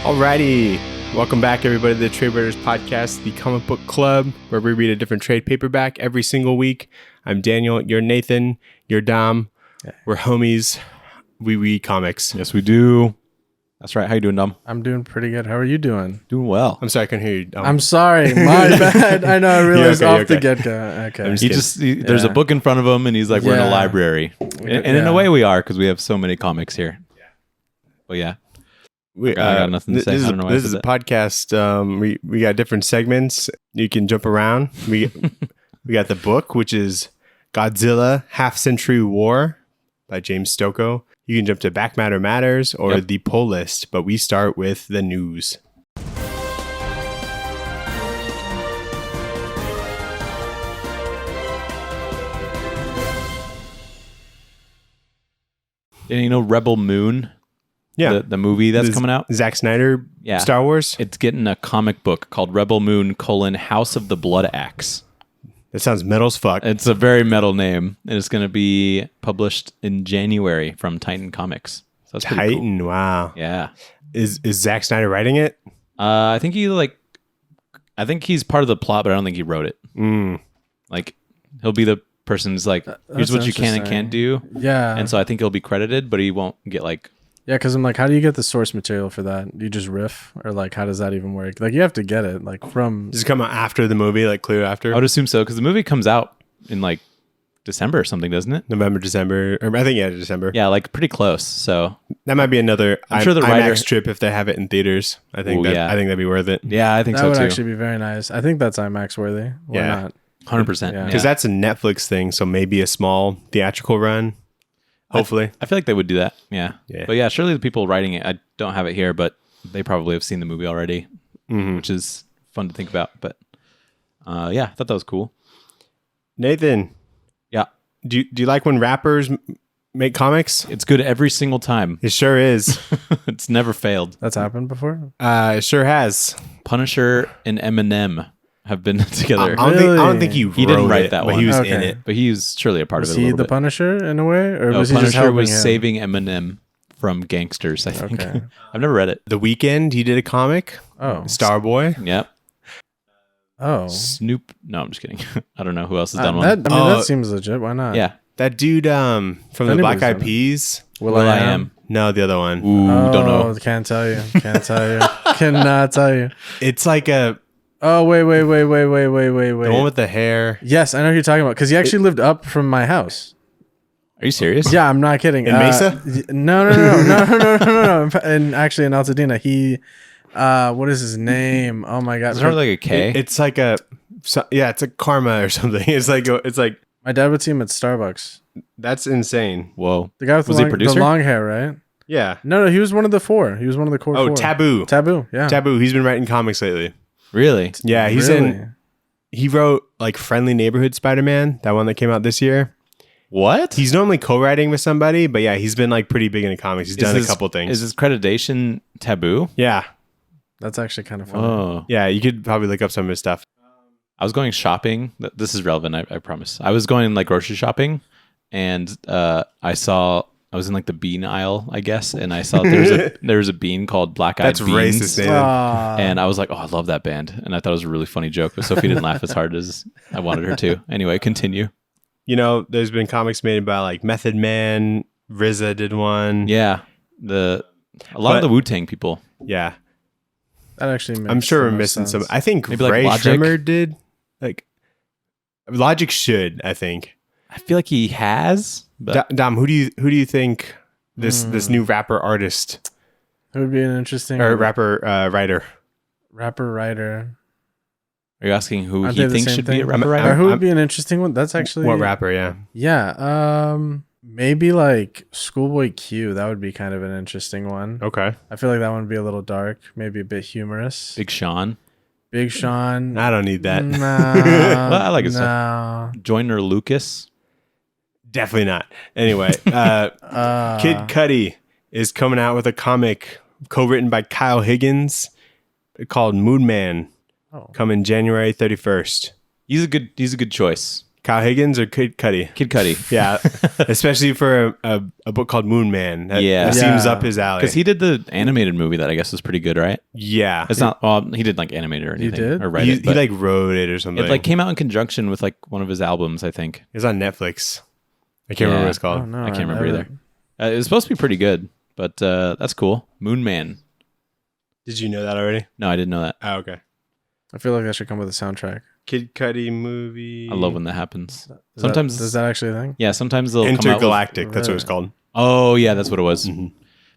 Alrighty, welcome back everybody to the Tradewaiters podcast, the comic book club where we read a different trade paperback every single week. I'm Daniel, you're Nathan, you're Dom, we're homies, we read comics. Yes, we do. That's right. How you doing, Dom? I'm doing pretty good. How are you doing? Doing well. I'm sorry, I couldn't hear you, Dom. I'm sorry, my bad. I know, I realized okay, off the get-go. Okay. There's a book in front of him, and he's like, we're in a library. And in a way we are, because we have so many comics here. Yeah. Well, yeah. I got nothing to say. This is a podcast. We got different segments. You can jump around. We got the book, which is Godzilla Half Century War by James Stokoe. You can jump to Back Matter Matters or the poll list, but we start with the news. And you know Rebel Moon? Yeah. The movie that's coming out? Zack Snyder, Star Wars? It's getting a comic book called Rebel Moon: House of the Blood Axe. That sounds metal as fuck. It's a very metal name, and it's going to be published in January from Titan Comics. So that's pretty cool. Titan, wow. Yeah. Is Zack Snyder writing it? I think he's part of the plot, but I don't think he wrote it. Like, he'll be the person who's like, here's what you can and can't do. Yeah. And so I think he'll be credited, but he won't get like... Yeah, because I'm like, how do you get the source material for that? You just riff? Or like, how does that even work? Like, you have to get it like from... Does it come out after the movie, like clear after? I would assume so, because the movie comes out in like December or something, doesn't it? November, December. Or I think, December. Yeah, like pretty close. So that might be another I'm sure the writer... IMAX trip if they have it in theaters. I think that'd be worth it. Yeah, I think that so too. That would actually be very nice. I think that's IMAX worthy. Why not? 100%. Because that's a Netflix thing, so maybe a small theatrical run. Hopefully. I feel like they would do that. Yeah. But yeah, surely the people writing it, I don't have it here, but they probably have seen the movie already, which is fun to think about. But yeah, I thought that was cool. Nathan. Yeah. Do you like when rappers make comics? It's good every single time. It sure is. It's never failed. That's happened before? It sure has. Punisher and Eminem have been together. I don't think he didn't write that one. But he was in it. But he was surely a part of it. Was he the Punisher in a way? Or was he Punisher just helping was him? saving Eminem from gangsters, I think. Okay. I've never read it. The Weeknd, he did a comic. Oh. Starboy. Yep. Oh. Snoop. No, I'm just kidding. I don't know who else has done that, one. That seems legit. Why not? Yeah. That dude from the Black Eyed Peas. Will I Am? No, the other one. Ooh, don't know. Can't tell you. Can't tell you. Cannot tell you. It's like a... Oh, wait. The one with the hair. Yes, I know who you're talking about. Because he actually lived up from my house. Are you serious? Yeah, I'm not kidding. In Mesa? No. And actually in Altadena, he... what is his name? Oh my god. Is it like a K? It's like a... it's a Karma or something. It's like... My dad would see him at Starbucks. That's insane. Whoa. The guy with the long hair, right? Yeah. No, he was one of the four. He was one of the core four. Taboo. Yeah. Taboo. He's been writing comics lately. Really? Yeah, he wrote like Friendly Neighborhood Spider-Man, that one that came out this year. What? He's normally co-writing with somebody, but yeah, he's been like pretty big into comics. He's done a couple things. Is his accreditation Taboo? Yeah. That's actually kind of funny. Oh. Yeah, you could probably look up some of his stuff. I was going shopping. This is relevant, I promise. I was going like grocery shopping, and I was in like the bean aisle, I guess, and I saw there was a bean called Black Eyed Beans. That's racist, Nathan. And I was like, oh, I love that band. And I thought it was a really funny joke, but Sophie didn't laugh as hard as I wanted her to. Anyway, continue. You know, there's been comics made about like Method Man, RZA did one. Yeah. A lot of the Wu-Tang people. Yeah. That actually makes I'm sure we're missing sense. some. I think maybe like Ray Logic. Trimmer did. Like Logic should, I think. I feel like he has. But Dom, who do you think this new rapper artist? It would be an interesting rapper writer. Rapper writer. Are you asking who Aren't he they the thinks same should be a thing? rapper Or writer? who would be an interesting one? That's actually What rapper? Yeah. Yeah. Maybe like Schoolboy Q. That would be kind of an interesting one. Okay. I feel like that one would be a little dark, maybe a bit humorous. Big Sean. Big Sean. I don't need that. No. Well, I like his no. stuff. Joyner Lucas. Definitely not. Anyway, Kid Cudi is coming out with a comic co-written by Kyle Higgins called Moon Man. Oh. Coming January 31st. He's a good choice. Kyle Higgins or Kid Cudi? Kid Cudi. Yeah, especially for a book called Moon Man. That Yeah. seems Yeah. up his alley. Because he did the animated movie that I guess was pretty good, right? Yeah, It's not. Well, he did like animated or anything. did? Or write he, it. he But like wrote it or something. it like came out in conjunction with like one of his albums, I think. It's on Netflix. I can't remember what it's called. Oh, no, I can't remember haven't. either. It was supposed to be pretty good, but that's cool. Moon Man. Did you know that already? No, I didn't know that. Oh, okay. I feel like that should come with a soundtrack. Kid Cudi movie. I love when that happens. Is Sometimes, is that actually a thing? yeah, sometimes they'll come out with, Intergalactic. That's what it's called. oh yeah, that's what it was. Mhm.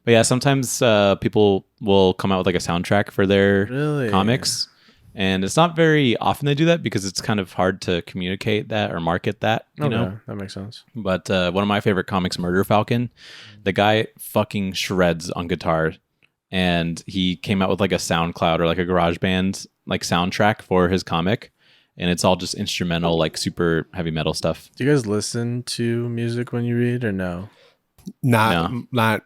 But yeah, sometimes people will come out with like a soundtrack for their Really? comics, and it's not very often they do that because it's kind of hard to communicate that or market that, you know. That makes sense. But one of my favorite comics, Murder Falcon, the guy fucking shreds on guitar, and he came out with like a SoundCloud or like a GarageBand like soundtrack for his comic, and it's all just instrumental, like super heavy metal stuff. Do you guys listen to music when you read or no? Not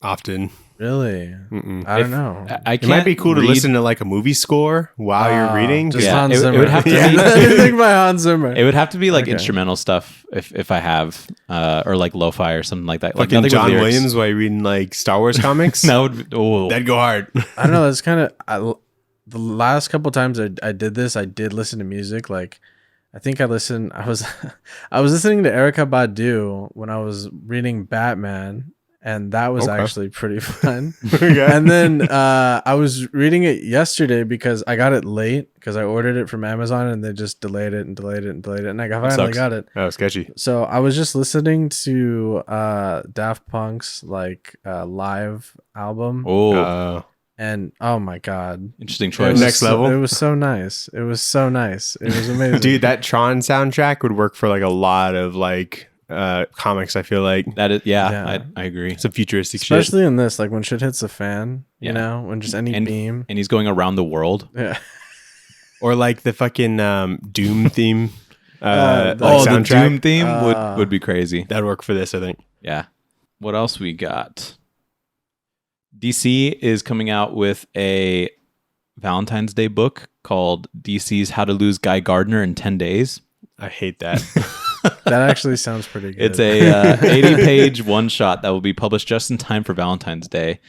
often. Really? Mm-mm. I don't know. I It can't might be cool to read- listen to like a movie score while you're reading. Just Yeah, Hans it Zimmer. would have to be- Anything by Hans Zimmer. It would have to be like Okay. instrumental stuff if I have, or like lo-fi or something like that. Like Fucking nothing with John lyrics. Williams while you're reading like Star Wars comics. That would That'd go hard. I don't know. That's kind of the last couple times I did this. I did listen to music. Like I think I listened. I was listening to Erykah Badu when I was reading Batman, and that was Okay. actually pretty fun. Okay. And then I was reading it yesterday because I got it late because I ordered it from Amazon and they just delayed it and delayed it and delayed it, and I finally sucks. got it. Oh, sketchy. So I was just listening to Daft Punk's like live album, and oh my god, interesting it choice. was Next level. It was so nice. It was so nice. It was amazing, Dude, that Tron soundtrack would work for like a lot of like comics. I feel like That is, yeah, Yeah. I agree. some futuristic shit. Especially in this, like when shit hits the fan, Yeah. you know, when just any And- beam. And he's going around the world. Yeah. Or like the fucking Doom theme. The Like the soundtrack. Doom theme Uh, would be crazy. That'd work for this, I think. Yeah. What else we got? DC is coming out with a Valentine's Day book called DC's How to Lose Guy Gardner in 10 Days. I hate that. That actually sounds pretty good. It's a 80-page one-shot that will be published just in time for Valentine's Day.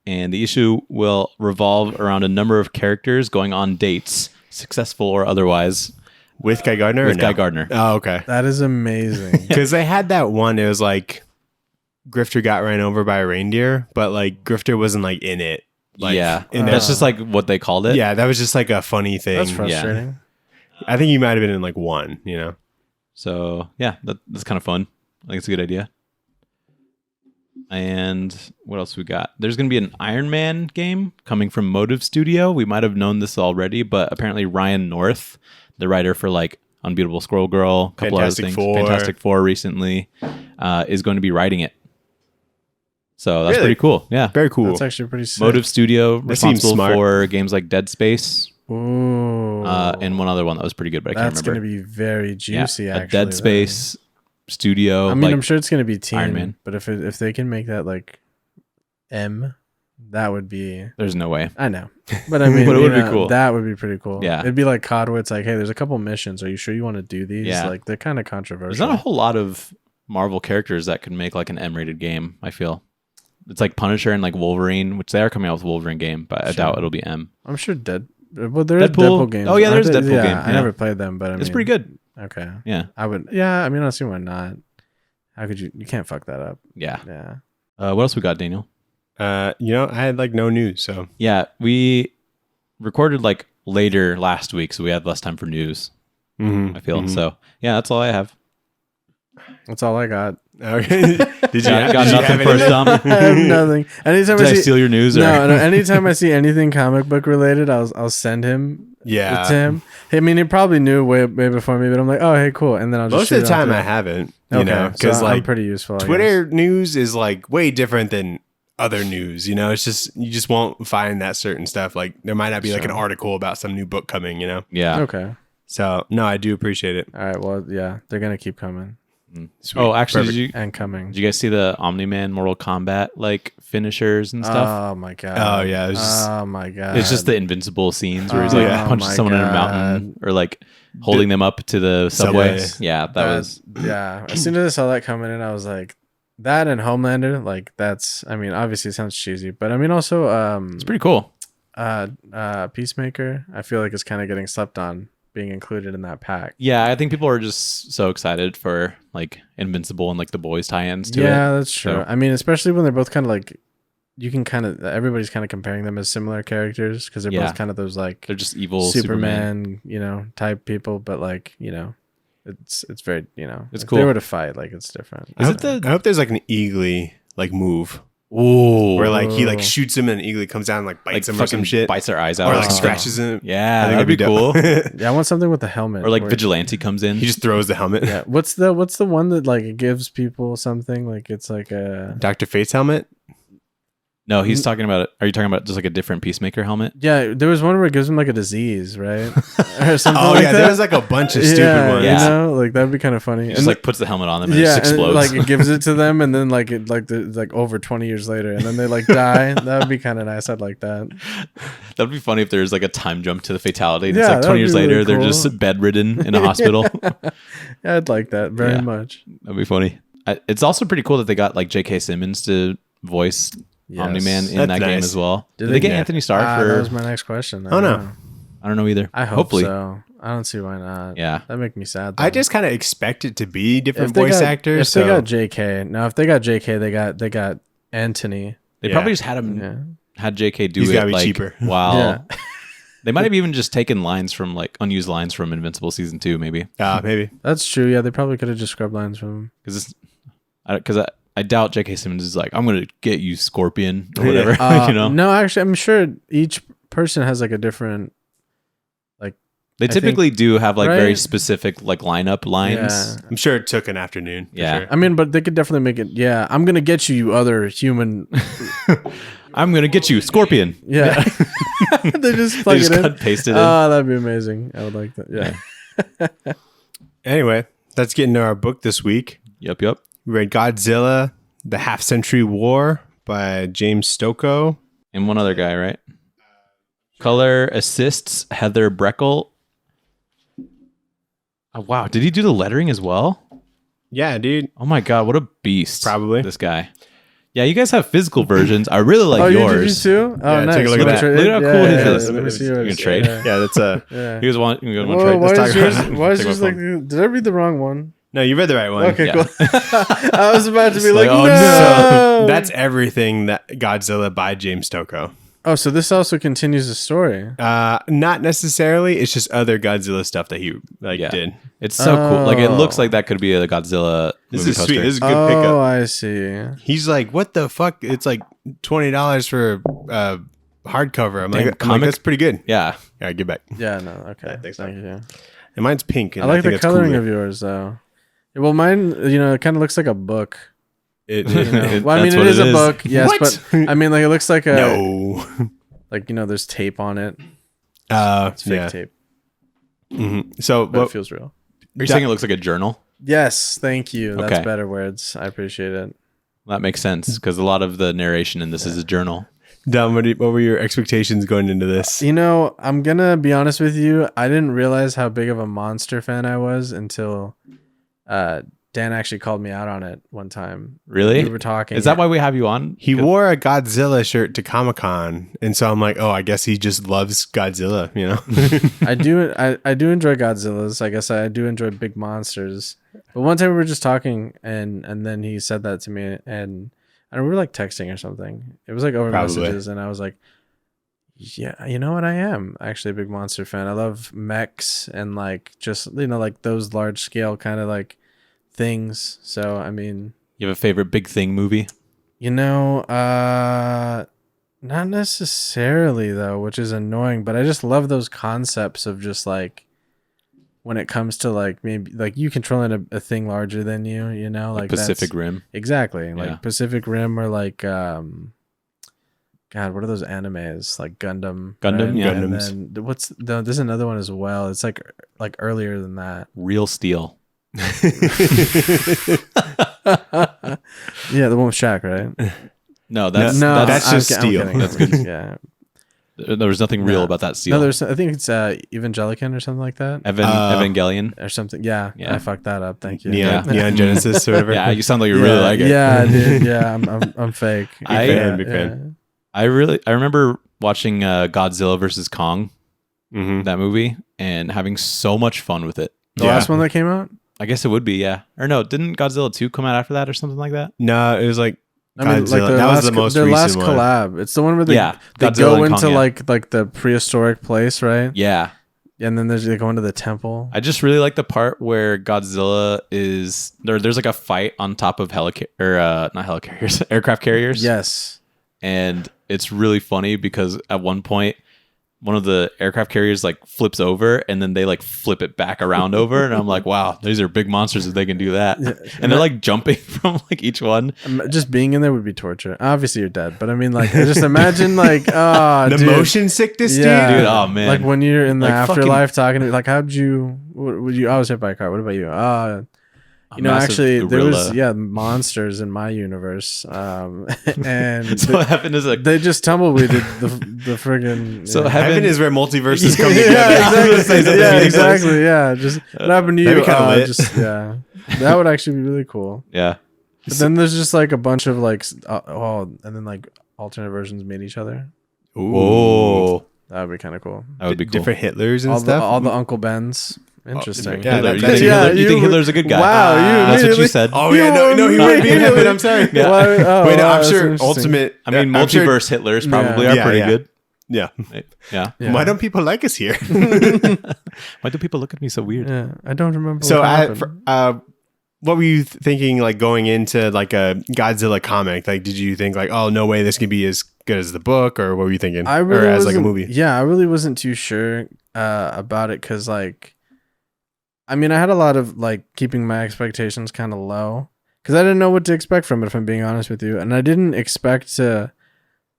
And the issue will revolve around a number of characters going on dates, successful or otherwise, With Guy Gardner? with or Guy no? Gardner. Oh, okay. That is amazing. Because they had that one. It was like Grifter got ran over by a reindeer, but like Grifter wasn't like in it. Like, yeah. in That's it. just like what they called it. Yeah, that was just like a funny thing. That's frustrating. I think you might have been in like one, you know? So yeah, that's kind of fun. I think it's a good idea. And what else we got? There's going to be an Iron Man game coming from Motive Studio. We might have known this already, but apparently Ryan North, the writer for like Unbeatable Squirrel Girl, a couple Fantastic other things, Four. Fantastic Four recently, is going to be writing it. So that's Really? pretty cool. Yeah. Very cool. That's actually pretty sick. Motive Studio That seems responsible smart. for games like Dead Space, Ooh. and one other one that was pretty good, but I That's can't going to remember. be very juicy, yeah, actually. a Dead Space studio. I mean, like, I'm sure it's going to be teen, Iron Man. but if they can make that like M, that would be. there's no way. I know, but I mean, But it would you be know, cool. That would be pretty cool. Yeah. It'd be like COD, where it's like, hey, there's a couple missions. Are you sure you want to do these? Yeah. Like they're kind of There's controversial. not a whole lot of Marvel characters that could make like an M-rated game. I feel it's like Punisher and like Wolverine, which they are coming out with a Wolverine game, but I doubt it'll be M. I'm sure Well, there is Deadpool. Deadpool games. Oh, yeah, there's aren't Deadpool there? game, I yeah. never played them, but I mean, It's pretty good. Okay, Yeah, I would. Yeah, I mean, I don't see why not. How could you? You can't fuck that up. yeah. Yeah. What else we got, Daniel? You know, I had like no news, so Yeah, we recorded like later last week, so we had less time for news. I feel so. Yeah, that's all I have. That's all I got. Okay. Did you, Got did you nothing have for us, anything? Dom. I have nothing. Anytime Did I I see steal your news? Or? no, anytime I see anything comic book related, I'll send him Yeah. to him. I mean, he probably knew way before me, but I'm like, oh, hey, cool, and then I'll just Most of the shoot it time off I to- haven't, you Okay, know, because so I'm like pretty useful. I guess. Twitter news is like way different than other news, you know. It's just you just won't find that certain stuff. Like there might not be like an Sure. article about some new book coming, you know. Yeah. Okay. So no, I do appreciate it. All right. Well, yeah, they're gonna keep coming. Sweet. Oh, actually, Perfect. and coming. did you guys see the Omni-Man Mortal Kombat like finishers and stuff? Oh my god. Oh, yeah, it was just- oh my god. It's just the invincible scenes where he's like Oh punches my someone in a God. mountain or like holding them up to the subway. Subway. Yeah, that was yeah. As soon as I saw that coming in, I was like, that and Homelander, like that's. I mean, obviously it sounds cheesy, but I mean also it's pretty cool. Peacemaker. I feel like it's kind of getting slept on being included in that pack. Yeah, I think people are just so excited for like Invincible and like the boys tie-ins to it. Yeah, that's true. So- I mean, especially when they're both kind of like, you can kind of everybody's kind of comparing them as similar characters because they're Yeah. both kind of those like They're just evil Superman, type people, but like it's very It's if cool. they were to fight, like it's different. I hope there's like an Eagly like move Ooh, where like he like shoots him and Eagly comes down and like bites him or some shit, bites their eyes out, or like something. scratches him. Yeah, I think that'd be cool. dope. Yeah, I want something with the helmet. Or like where- Vigilante comes in. He just throws the helmet. Yeah, what's the one that like it gives people something like it's like a Dr. Fate's helmet. No, he's talking about. Are you talking about just like a different Peacemaker helmet? yeah. There was one where it gives them like a disease, right? Or something. Oh like yeah, that. there was like a bunch of stupid yeah, ones. Yeah. like that'd be kind of funny. He just like puts the helmet on them and yeah, it just and, explodes. like it gives it to them, and then like it like over 20 years later, and then they like die. That would be kind of nice. I'd like that. That'd be funny if there's like a time jump to the fatality. And Yeah, it's like that'd 20 years be really later, they're cool. just bedridden in a hospital. Yeah, I'd like that very Yeah. much. That'd be funny. It's also pretty cool that they got like J.K. Simmons to voice Yes. Omni-Man in That's that game nice. as well. Did Did they? they get Yeah. Anthony Starr That for? was my next question. Oh, no. I don't know either. I hope Hopefully. so. I don't see why not. Yeah. That'd make me sad. I though. just kind of expect it to be different If they voice got- actors. If they so got JK, now if they got JK, they got Anthony. They Yeah. probably just had him Yeah. had J.K. do He's it gotta be like cheaper. while Yeah. they might have even just taken lines from like unused lines from Invincible season 2 maybe maybe. That's true. Yeah, they probably could have just scrubbed lines from him. because I doubt J.K. Simmons is like, I'm gonna get you Scorpion or whatever. you know, No, actually, I'm sure each person has like a different. they I think- typically do have like very right? specific like lineup lines. Yeah. I'm sure it took an afternoon. for Yeah. sure. I mean, but they could definitely make it. Yeah, I'm gonna get you, you other human. I'm gonna get you Scorpion. Yeah, they just plug They just it in. cut pasted in. Oh, that'd be amazing. I would like that. Yeah. Anyway, let's get into our book this week. Yep. We read Godzilla, The Half-Century War by James Stokoe. And one other guy, right? Color assists Heather Breckel. Oh, wow. Did he do the lettering as well? Yeah, dude. Oh my God. What a beast. Probably. This guy. Yeah, you guys have physical versions. I really like Oh, yours. you did you too? Oh, Yeah, nice. take a look at Wanna that. trade Look it? at how cool his yeah, is. Let me see You yours. can trade? Yeah. Yeah, that's a... Yeah. He was one. You want to Whoa, trade? why Let's is talk yours? about it. Why is Take my yours like? phone. Did I read the wrong one? No, you read the right one. Okay, Yeah. cool. I was about to be It's like, like, oh, no. That's everything that Godzilla by James Stokoe. Oh, so this also continues the story. Not necessarily. It's just other Godzilla stuff that he Yeah. did. It's so cool. Like it looks Oh. like that could be a Godzilla This movie is poster. sweet. This is a good Oh, pickup. I see. He's like, what the fuck? It's like $20 for hardcover. I'm like, comic? that's pretty good. Yeah. Yeah, get back. Yeah, no, okay. Yeah, thanks, Thank you. And mine's pink. And I like the think it's coloring cooler. of yours, though. Yeah, well, mine, it kind of looks like a book. It, You know? Well, I mean, That's it what is it a is. book, yes, What? but I mean, like, it looks like a, no. like, there's tape on it. It's fake yeah. tape, So, but well, it feels real. Are you saying it looks like a journal? Yes, thank you. That's Okay. better words. I appreciate it. That makes sense because a lot of the narration in this is a journal. Dom, what were your expectations going into this? I'm gonna be honest with you. I didn't realize how big of a monster fan I was until Dan actually called me out on it one time. Really? We were talking. Is that why we have you on? He wore a Godzilla shirt to Comic-Con, and so I'm like, oh, I guess he just loves Godzilla, you know? I do enjoy Godzillas. I guess I do enjoy big monsters. But one time we were just talking, and then he said that to me, and we were like texting or something. It was like over Probably. messages, and I was like, yeah, you know what? I am actually a big monster fan. I love mechs and like just like those large scale kind of like things. So I mean, You have a favorite big thing movie? not necessarily though, which is annoying, but I just love those concepts of just like when it comes to like maybe like you controlling a thing larger than you, like Pacific that's- Rim. Exactly. Like Yeah. Pacific Rim or like God, what are those animes? Like Gundam. Gundam, yeah. Gundams. And then there's another one as well. It's like earlier than that. Real Steel. Yeah, the one with Shaq, right? No, that's just I'm Steel. kidding. That's good. Yeah. There was nothing real about that seal. No, there's. I think it's Evangelican or something like that, Evangelion. or something. Yeah, Yeah. I fucked that up. Thank you. Neon Genesis or whatever. Yeah, you sound like you really like it. Yeah, dude. Yeah, I'm fake. Big fan, big fan. I remember watching Godzilla versus Kong, that movie, and having so much fun with it. The last one that came out. I guess it would be, yeah. Or no, didn't Godzilla 2 come out after that or something like that? No, it was like Godzilla. that was the most their last recent one. collab. It's the one where they Godzilla go and into Kong, yeah. like the prehistoric place, right? Yeah. And then they go into the temple. I just really like the part where Godzilla is there's like a fight on top of not helicarriers, aircraft carriers. Yes. And it's really funny because at one point one of the aircraft carriers like flips over and then they like flip it back around over, and I'm like, wow, these are big monsters if they can do that. Yeah. And they're like jumping from like each one. Just being in there would be torture. Obviously you're dead, but I mean, like, just imagine like, oh, the dude. motion sickness, Dude, oh man. Like when you're in the Like, afterlife talking to, like, how'd you? Would you? I was hit by a car. What about you? You know, massive actually, there was gorilla. monsters in my universe, and So what happened is like they just tumbleweeded the friggin'. So yeah. Heaven is where multiverses come together. Yeah, exactly. Yeah, meeting exactly. Yeah, just what happened to That'd you? be kinda lit. Just that would actually be really cool. yeah. But then there's just like a bunch of like, and then like alternate versions meet each other. Whoa. That would be kind of cool. That would be cool. Different Hitlers and All stuff. all the Uncle Bens. Interesting. Yeah, Hitler. that's- You think Hitler's a good guy? Wow, That's what you immediately- said. Oh yeah, no, he would be in heaven. I'm sorry. Yeah. Why- oh, Wait, no, wow, I'm that's sure interesting. ultimate. I mean, I'm sure- multiverse Hitlers probably Yeah. are pretty Yeah. good. Yeah. Yeah. Yeah. Why don't people like us here? Why do people look at me so weird? Yeah, I don't remember. So, what happened. what were you thinking, like going into like a Godzilla comic? Like, did you think like, oh, no way, this can be as good as the book, or what were you thinking? I really or as like a wasn't- movie? Yeah, I really wasn't too sure about it because, like, I mean, I had a lot of like keeping my expectations kind of low because I didn't know what to expect from it. If I'm being honest with you, and I didn't expect to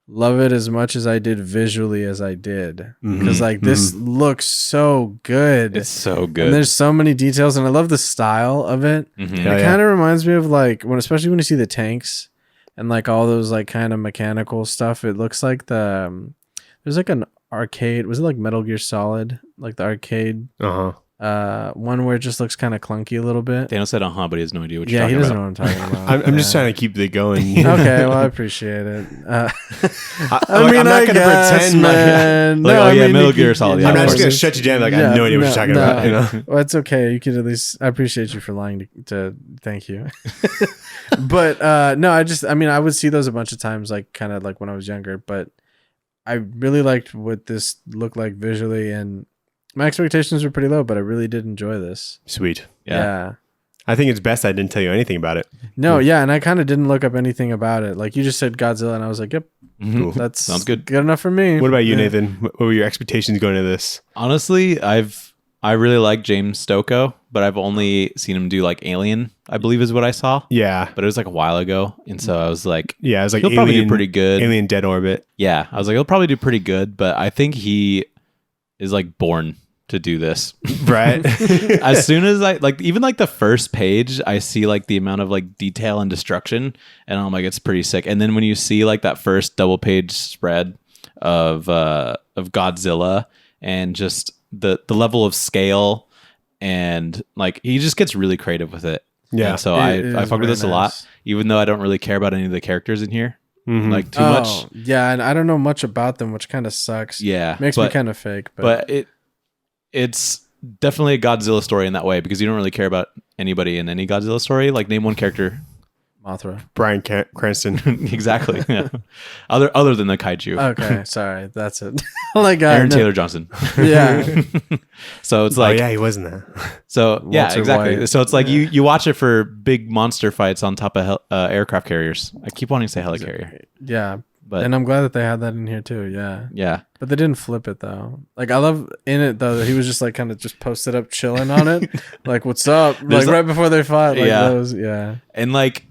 love it as much as I did visually as I did because like this looks so good. It's so good. And there's so many details, and I love the style of it. Mhm. Yeah, It kind of reminds me of like especially when you see the tanks and like all those like kind of mechanical stuff. It looks like there's like an arcade. Was it like Metal Gear Solid? Like the arcade one where it just looks kind of clunky a little bit. Daniel said, but he has no idea what you're Yeah, he talking doesn't about. know what I'm talking about. I'm just trying to keep it going. Okay, well, I appreciate it. I I'm mean, not I gonna guess, pretend like- man. like, No, oh, I yeah, mean, Metal you Gear could- Solid, yeah, yeah, I'm of not just course. gonna shut you down. Like I have no idea what you're talking about. You know? Well, it's okay. You could at least. I appreciate you for lying to thank you. But no, I mean, I would see those a bunch of times, like kind of like when I was younger. But I really liked what this looked like visually, and my expectations were pretty low. But I really did enjoy this. Sweet. Yeah. I think it's best I didn't tell you anything about it. No, yeah, and I kind of didn't look up anything about it. Like you just said Godzilla, and I was like, "Yep, Mhm. that's Sounds good. Good enough for me." What about you, Yeah. Nathan? What were your expectations going into this? Honestly, I really like James Stokoe, but I've only seen him do like Alien, I believe is what I saw. Yeah. But it was like a while ago, and so I was like, Yeah, it was like he'll probably do pretty good. Alien Dead Orbit. Yeah, I was like, he'll probably do pretty good, but I think he is like born to do this. Right. As soon as I like, even like the first page, I see like the amount of like detail and destruction, and I'm like, it's pretty sick. And then when you see like that first double page spread of Godzilla and just the level of scale, and like he just gets really creative with it. Yeah. And so It I is fuck with very this a lot, nice. even though I don't really care about any of the characters in here, Mhm. like too much. Yeah, and I don't know much about them, which kind of sucks. Yeah, Makes me but- kind of fake, but it's definitely a Godzilla story in that way because you don't really care about anybody in any Godzilla story. Like name one character. Mothra. Bryan Cranston. Exactly. Yeah. Other than the kaiju. Okay, sorry, that's it. Like Aaron no. Taylor Johnson. Yeah, So it's Oh like yeah, he wasn't that. so yeah, Walter exactly. White. So it's like you watch it for big monster fights on top of aircraft carriers. I keep wanting to say helicarrier, yeah. but And I'm glad that they had that in here too. Yeah, yeah. but they didn't flip it though. Like I love in it though that he was just like kind of just posted up chilling on it, like what's up, There's like right before they fought. Like Yeah. those, yeah. And like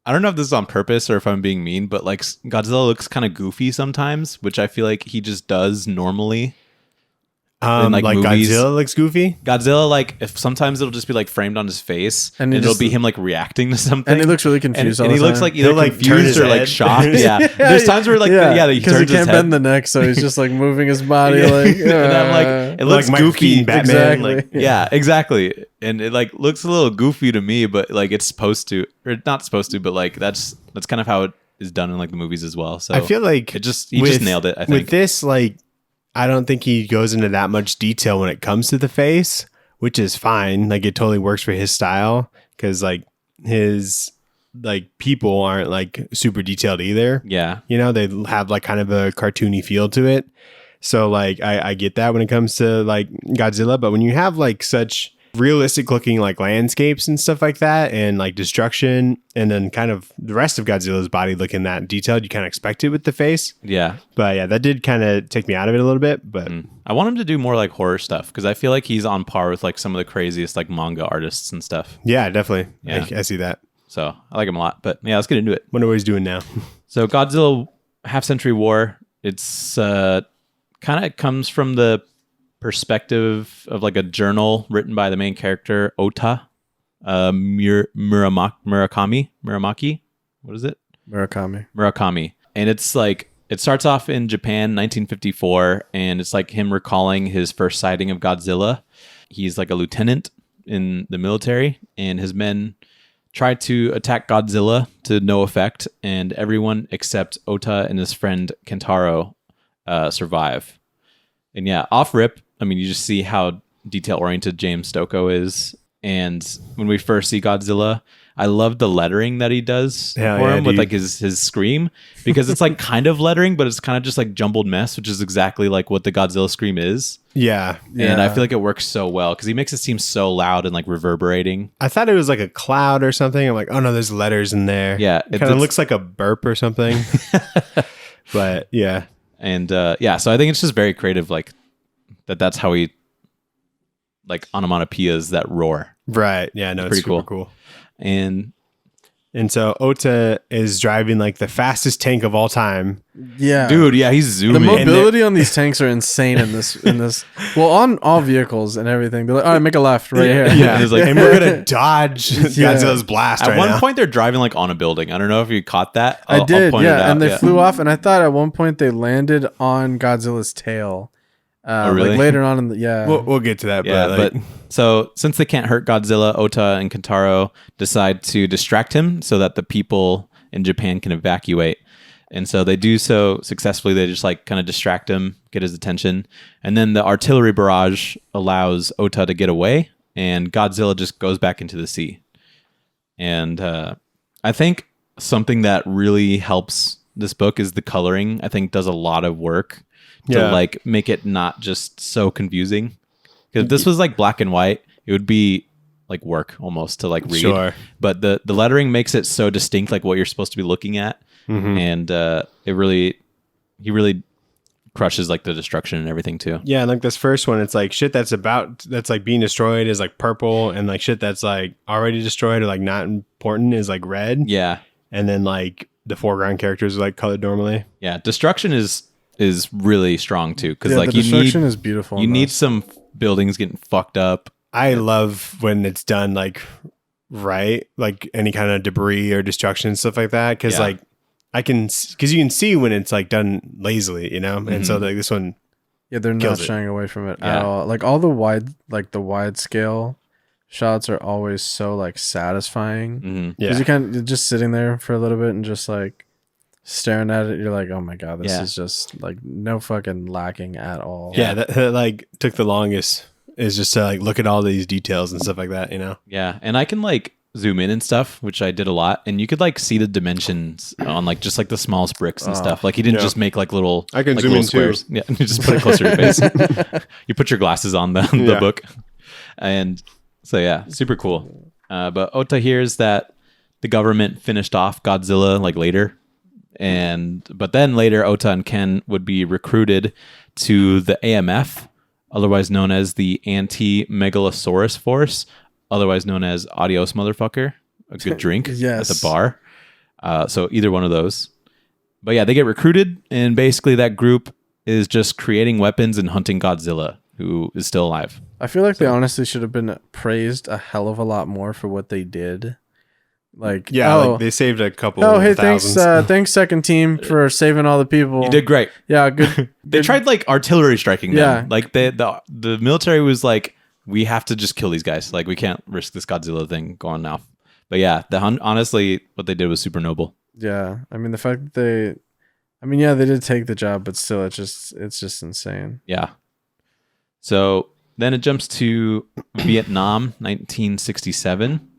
I don't know if this is on purpose or if I'm being mean, but like Godzilla looks kind of goofy sometimes, which I feel like he just does normally. in like movies. Godzilla looks goofy. Godzilla, like if sometimes it'll just be like framed on his face, And and he it'll just- be him like reacting to something, And he looks really and, confused. and all he the looks time. like either He'll, like, turn confused his or like head. shocked. Yeah. There's times where like he because turns he his can't head. bend the neck, so he's just like moving his body like. And I'm like, it looks Like Michael goofy. Keaton Batman. Exactly. Like, Yeah, exactly. And it like looks a little goofy to me, but like it's supposed to, or not supposed to, but like that's kind of how it is done in like the movies as well. So I feel like he just nailed it. I think with this, like, I don't think he goes into that much detail when it comes to the face, which is fine. Like, it totally works for his style because like his like people aren't like super detailed either. Yeah. You know, they have like kind of a cartoony feel to it. So like I get that when it comes to like Godzilla, but when you have like such realistic looking like landscapes and stuff like that and like destruction and then kind of the rest of Godzilla's body looking that detailed, you kind of expect it with the face. Yeah. But yeah, that did kind of take me out of it a little bit, but I want him to do more like horror stuff because I feel like he's on par with like some of the craziest like manga artists and stuff. yeah, definitely. Yeah. I see that. So I like him a lot. But yeah, let's get into it. Wonder what he's doing now. So Godzilla Half Century War, it's kind of comes from the perspective of like a journal written by the main character Ota Murakami. What is it? Murakami. And it's like it starts off in Japan, 1954, and it's like him recalling his first sighting of Godzilla. He's like a lieutenant in the military, and his men try to attack Godzilla to no effect, and everyone except Ota and his friend Kentaro survive. And yeah, off rip, I mean, you just see how detail-oriented James Stokoe is. And when we first see Godzilla, I love the lettering that he does Hell for yeah, him with dude. like his scream, because it's like kind of lettering, but it's kind of just like jumbled mess, which is exactly like what the Godzilla scream is. Yeah. And I feel like it works so well because he makes it seem so loud and like reverberating. I thought it was like a cloud or something. I'm like, oh no, there's letters in there. Yeah, It kind of looks like a burp or something. But yeah. And yeah, so I think it's just very creative, like that's how he like onomatopoeias that roar. Right. Yeah, no, it's Pretty super cool. cool. And So Ota is driving like the fastest tank of all time. Yeah, dude, yeah, he's the zooming. mobility on these tanks are insane in this. Well, on all vehicles and everything. They're like, all right, make a left right here. Yeah, it's like, And we're gonna dodge Godzilla's blast at right one now. point they're driving like on a building. I don't know if you caught that. I did, point it yeah, out, and they flew off, and I thought at one point they landed on Godzilla's tail. really? Like later on in the We'll get to that. Yeah, but, but so since they can't hurt Godzilla, Ota and Kentaro decide to distract him so that the people in Japan can evacuate. And so they do so successfully. They just like kind of distract him, get his attention. And then the artillery barrage allows Ota to get away, and Godzilla just goes back into the sea. And I think something that really helps this book is the coloring. I think does a lot of work to like make it not just so confusing. Because if this was like black and white, it would be like work almost to like read. Sure. But the lettering makes it so distinct, like what you're supposed to be looking at. And he really crushes like the destruction and everything too. yeah, and like this first one, it's like shit that's like being destroyed is like purple, and like shit that's like already destroyed or like not important is like red. Yeah. And then like the foreground characters are like colored normally. Yeah. Destruction is really strong too. Because Yeah, like the destruction is beautiful. you in need this. some buildings getting fucked up. I love when it's done like right, like any kind of debris or destruction and stuff like that. Because Yeah. like because you can see when it's like done lazily, you know. And so like this one, Yeah, they're not kills it. shying away from it Yeah. at all. Like all the wide scale shots are always so like satisfying. Mm-hmm. yeah, Because you're just sitting there for a little bit and just like staring at it. You're like, oh my god, this Yeah. is just like no fucking lacking at all. yeah, that like took the longest is just to like look at all these details and stuff like that, you know. Yeah, and I can like zoom in and stuff, which I did a lot, and you could like see the dimensions on like just like the smallest bricks and stuff. Like he didn't Yeah. just make like little I can like, zoom little in too. squares. Yeah, you just put it closer to your face. You put your glasses on the Yeah. book, and so yeah, super cool. But Ota hears that the government finished off Godzilla like later, but then later Ota and Ken would be recruited to the AMF, otherwise known as the Anti-Megalosaurus Force, otherwise known as Adios Motherfucker, a good drink Yes. at the bar. So either one of those. But yeah, they get recruited, and basically that group is just creating weapons and hunting Godzilla. who is still alive. I feel like they honestly should have been praised a hell of a lot more for what they did. Like, like they saved a couple. Oh, hey, thousands. thanks, second team, for saving all the people. You did great. Yeah, good. They tried like artillery striking them. Yeah. Like the military was like, we have to just kill these guys. Like we can't risk this Godzilla thing going off. But yeah, honestly, what they did was super noble. Yeah, I mean the fact that they did take the job, but still, it's just insane. Yeah. So then it jumps to Vietnam, 1967.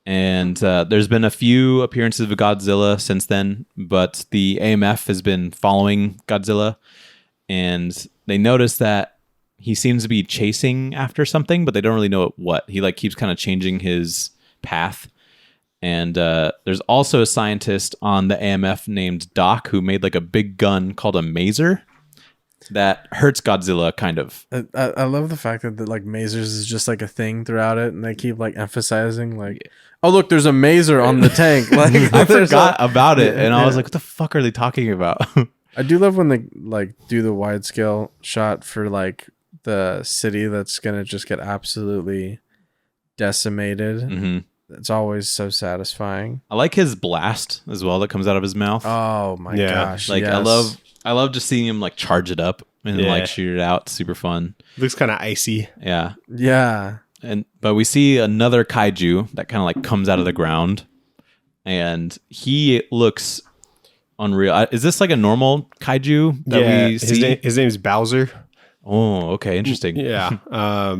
And there's been a few appearances of Godzilla since then, but the AMF has been following Godzilla, and they notice that he seems to be chasing after something, but they don't really know what. He like keeps kind of changing his path. And there's also a scientist on the AMF named Doc who made like a big gun called a maser that hurts Godzilla, kind of. I love the fact that like masers is just like a thing throughout it, and they keep like emphasizing like, oh look, there's a maser on the tank. Like I forgot about it, and I was like, what the fuck are they talking about? I do love when they like do the wide scale shot for like the city that's gonna just get absolutely decimated. Mm-hmm. It's always so satisfying. I like his blast as well that comes out of his mouth. Oh my gosh! Like yes. I love just seeing him like charge it up and like shoot it out. It's super fun. Looks kind of icy. Yeah. Yeah. But we see another kaiju that kind of like comes out of the ground, and he looks unreal. Is this like a normal kaiju that we see? His name's Bowser. Oh, okay, interesting. Yeah.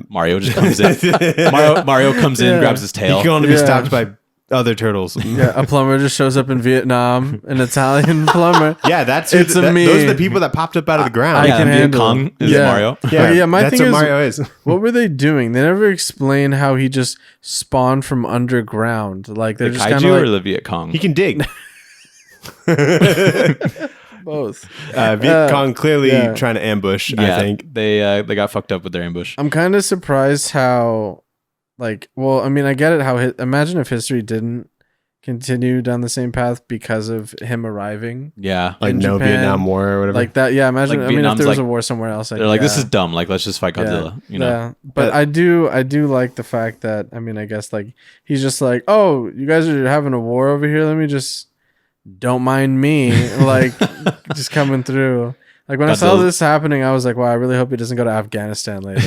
Mario just comes in. Mario comes in, grabs his tail. He can only be stopped by other turtles. Yeah, a plumber just shows up in Vietnam, an Italian plumber. Yeah, that's It's me. those are the people that popped up out of the ground. I can Viet handle Cong it. is Yeah. Mario. Yeah, my that's thing what is, Mario is. what were they doing? They never explain how he just spawned from underground. Like they're The just kind kaiju of or like the Viet Cong? He can dig. both. Viet Cong clearly trying to ambush. Yeah, I think they got fucked up with their ambush. I'm kind of surprised how, like, well, I mean, I get it. Imagine if history didn't continue down the same path because of him arriving. Yeah, like in no Japan, Vietnam War or whatever. like that. Yeah, imagine. Like I mean, if Vietnam's there was like- a war somewhere else, they're like, this is dumb. Like, let's just fight Godzilla. You know? Yeah, but I do like the fact that, I mean, I guess like he's just like, oh, you guys are having a war over here. Let me just, don't mind me, like just coming through. Like when I saw this happening, I was like, wow, I really hope he doesn't go to Afghanistan later,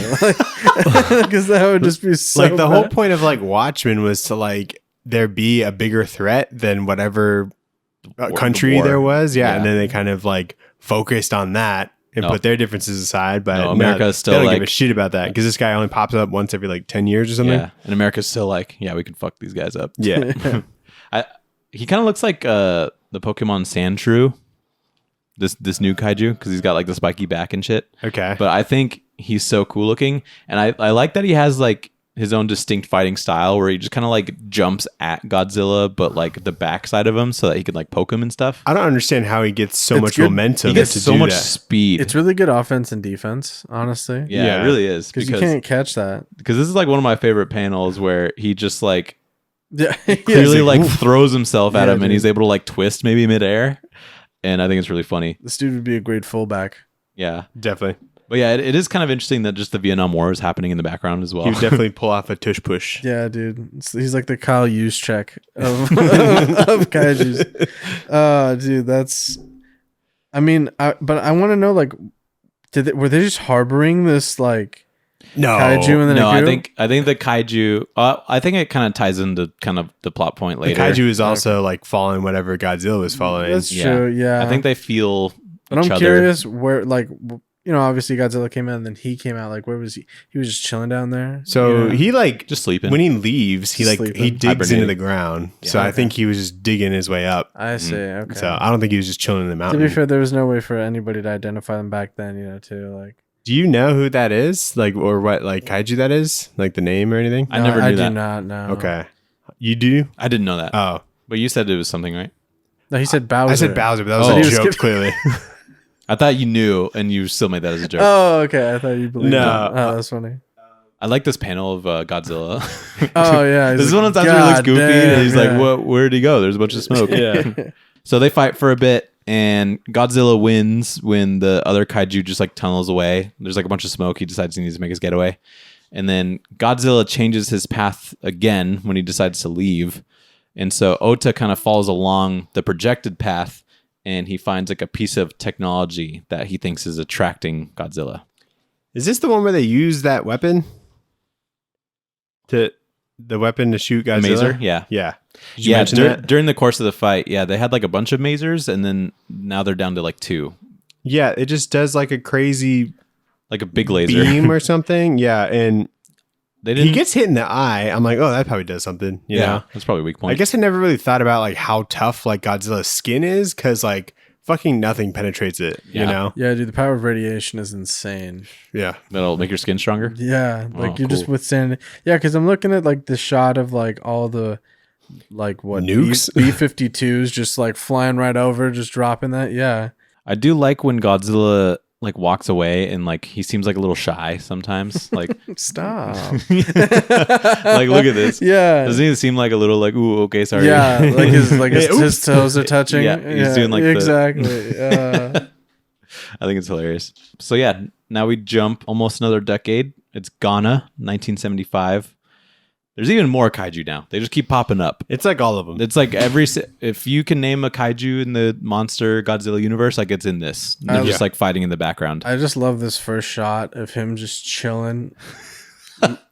because that would just be so. Like the whole bad. point of like Watchmen was to like there be a bigger threat than whatever country war. there was. Yeah, and Yeah. then they kind of like focused on that and No. put their differences aside. But No, America is still they don't like- give a shit about that because this guy only pops up once every like 10 years or something. Yeah, and America's still like, yeah, we can fuck these guys up. Yeah. He kind of looks like the Pokemon Sandshrew, this new kaiju, because he's got like the spiky back and shit. Okay. But I think he's so cool looking, and I like that he has like his own distinct fighting style where he just kind of like jumps at Godzilla, but like the backside of him so that he can like poke him and stuff. I don't understand how he gets so It's much good. momentum He gets to so do much that. speed. It's really good offense and defense, honestly. yeah, Yeah. it really is, Because you can't catch that. because this is like one of my favorite panels where he just like Yeah, clearly like, like throws himself at Yeah, him, and dude. he's able to like twist maybe midair, and I think it's really funny. this dude would be a great fullback. Yeah, Definitely. but yeah, it is kind of interesting that just the Vietnam War is happening in the background as well. He would definitely pull off a tush push. Yeah, dude, he's like the Kyle Juszczyk of kaiju's. Dude, that's. I mean, but I want to know, like, were they just harboring this like No. kaiju and then No, a I group? think the kaiju. I think it kind of ties into kind of the plot point The later. kaiju is also like following whatever Godzilla was following. That's Yeah. true. Yeah, I think they feel. But each I'm other. curious where, like, you know, obviously Godzilla came out and then he came out. Like, where was he? He was just chilling down there. So Yeah. he like Just sleeping. when he leaves, he Just like he sleeping. digs into Hibernating. the ground. So Yeah. I think he was just digging his way up. I see. Okay. So I don't think he was just chilling in the To mountain. be fair, there was no way for anybody to identify them back then. You know, too. Like, Do you know who that is? Like or what like kaiju that is? Like the name or anything? I never knew I that. do not know. Okay. You do? I didn't know that. Oh. But you said it was something, right? No, he said Bowser. I said Bowser, but that was Oh. a He was joke skipping- clearly. I thought you knew, and you still made that as a joke. Oh, okay. I thought you believed. No. it. Oh, that's funny. I like this panel of Godzilla. Oh yeah. This is one of the times where he looks goofy, and he's like, "What? Where'd he go? There's a bunch of smoke." Yeah. So they fight for a bit, And Godzilla wins when the other kaiju just like tunnels away. There's like a bunch of smoke. He decides he needs to make his getaway. And then Godzilla changes his path again when he decides to leave. And so Ota kind of follows along the projected path, and he finds like a piece of technology that he thinks is attracting Godzilla. Is this the one where they use that weapon? To shoot Godzilla? Maser? Yeah. Yeah. Yeah, during the course of the fight, yeah, they had like a bunch of masers, and then now they're down to like 2. Yeah, it just does like a crazy like a big laser beam or something. Yeah, and he gets hit in the eye. I'm like, oh, that probably does something. You know? That's probably a weak point. I guess I never really thought about like how tough like Godzilla's skin is, because like fucking nothing penetrates it. You know? Yeah, dude, the power of radiation is insane. Yeah, that'll make your skin stronger. Yeah, like you just withstand. Yeah, because I'm looking at like the shot of like all the like what nukes B-52s just like flying right over, just dropping that. Yeah, I do like when Godzilla like walks away and like he seems like a little shy sometimes. Like stop. Like look at this. Yeah, doesn't he seem like a little like ooh okay sorry? Yeah, like his toes are touching. Yeah, he's doing like exactly. I think it's hilarious. So yeah, now we jump almost another decade. It's Ghana, 1975. There's even more kaiju now. They just keep popping up. It's like all of them. It's like if you can name a kaiju in the monster Godzilla universe, like it's in this. They're just like fighting in the background. I just love this first shot of him just chilling,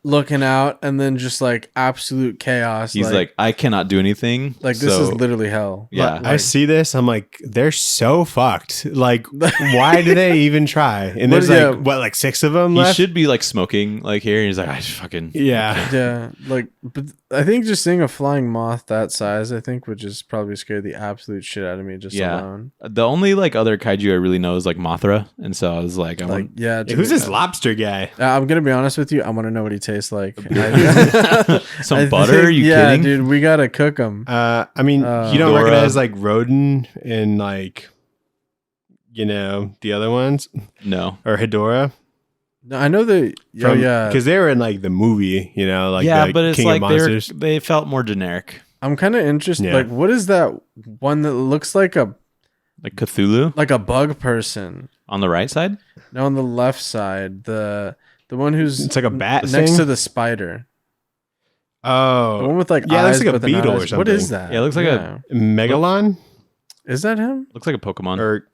looking out, and then just like absolute chaos. He's like, I cannot do anything. Like this is literally hell. Yeah, like, I see this. I'm like, they're so fucked. Like, why do they even try? And there's like what, like 6 of them left? He should be like smoking like here. And he's like, I just fucking yeah. Like, but I think just seeing a flying moth that size, I think would just probably scare the absolute shit out of me just alone. The only like other kaiju I really know is like Mothra, and so I was like, dude, who's this lobster guy? I'm gonna be honest with you. I want to know what he tastes like. Some butter? Are you kidding? Dude, we gotta cook him. I mean, you don't recognize like Rodin and like, you know, the other ones? No. Or Hedorah? No, I know that. Because they were in like the movie, you know, like but it's King like of Monsters. they felt more generic. I'm kind of interested. Yeah. Like, what is that one that looks like a Cthulhu? Like a bug person On the right side? No, on the left side. The one who's it's like a bat next thing? to the spider. Oh, The one with like yeah, eyes, looks like a but they're not beetle or eyes. something. What is that? Yeah, it looks like a Megalon Is that him? looks like a Pokemon. or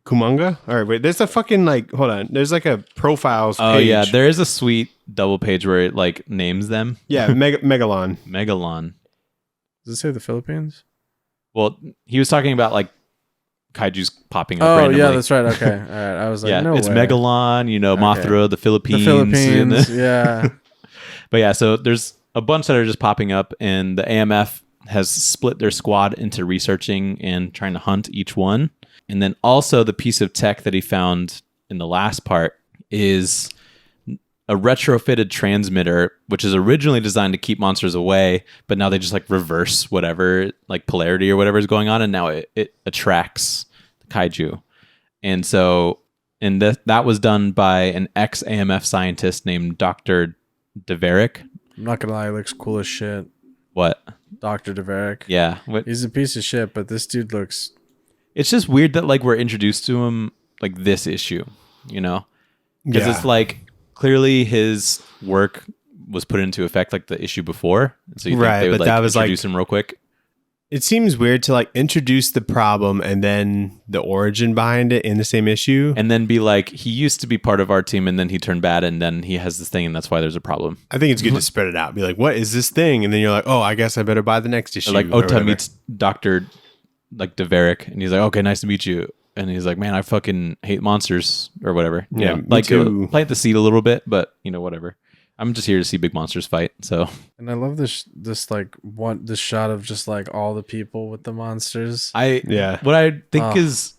Kumonga. All right, wait. There's a fucking like. Hold on. There's like a profiles. Oh page. yeah, there is a sweet double page where it like names them. Yeah, Megalon. Megalon. Does it say the Philippines? Well, he was talking about like kaiju's popping up. Oh randomly. yeah, that's right. Okay, all right. I was like, yeah, no it's way. Megalon. You know, Mothra, the Philippines. The Philippines. Yeah. But yeah, so there's a bunch that are just popping up, and the AMF has split their squad into researching and trying to hunt each one. And then also the piece of tech that he found in the last part is a retrofitted transmitter, which is originally designed to keep monsters away, but now they just like reverse whatever, like polarity or whatever is going on, and now it attracts the kaiju. And so, and that was done by an ex-AMF scientist named Dr. Deverick. I'm not gonna lie, he looks cool as shit. What? Dr. Deverick. Yeah. He's a piece of shit, but this dude looks... It's just weird that like we're introduced to him like this issue, you know? Because it's like clearly his work was put into effect like the issue before. So you think they would but like that was introduce him real quick? It seems weird to like introduce the problem and then the origin behind it in the same issue. And then be like, he used to be part of our team and then he turned bad and then he has this thing and that's why there's a problem. I think it's good to spread it out. Be like, what is this thing? And then you're like, oh, I guess I better buy the next issue. Or like Ota meets Dr. like Deverick and he's like, okay, nice to meet you. And he's like, man, I fucking hate monsters or whatever. You Yeah, know, me like too. plant the seed a little bit, but you know, whatever. I'm just here to see big monsters fight. So, And I love this like this shot of just like all the people with the monsters. what I think is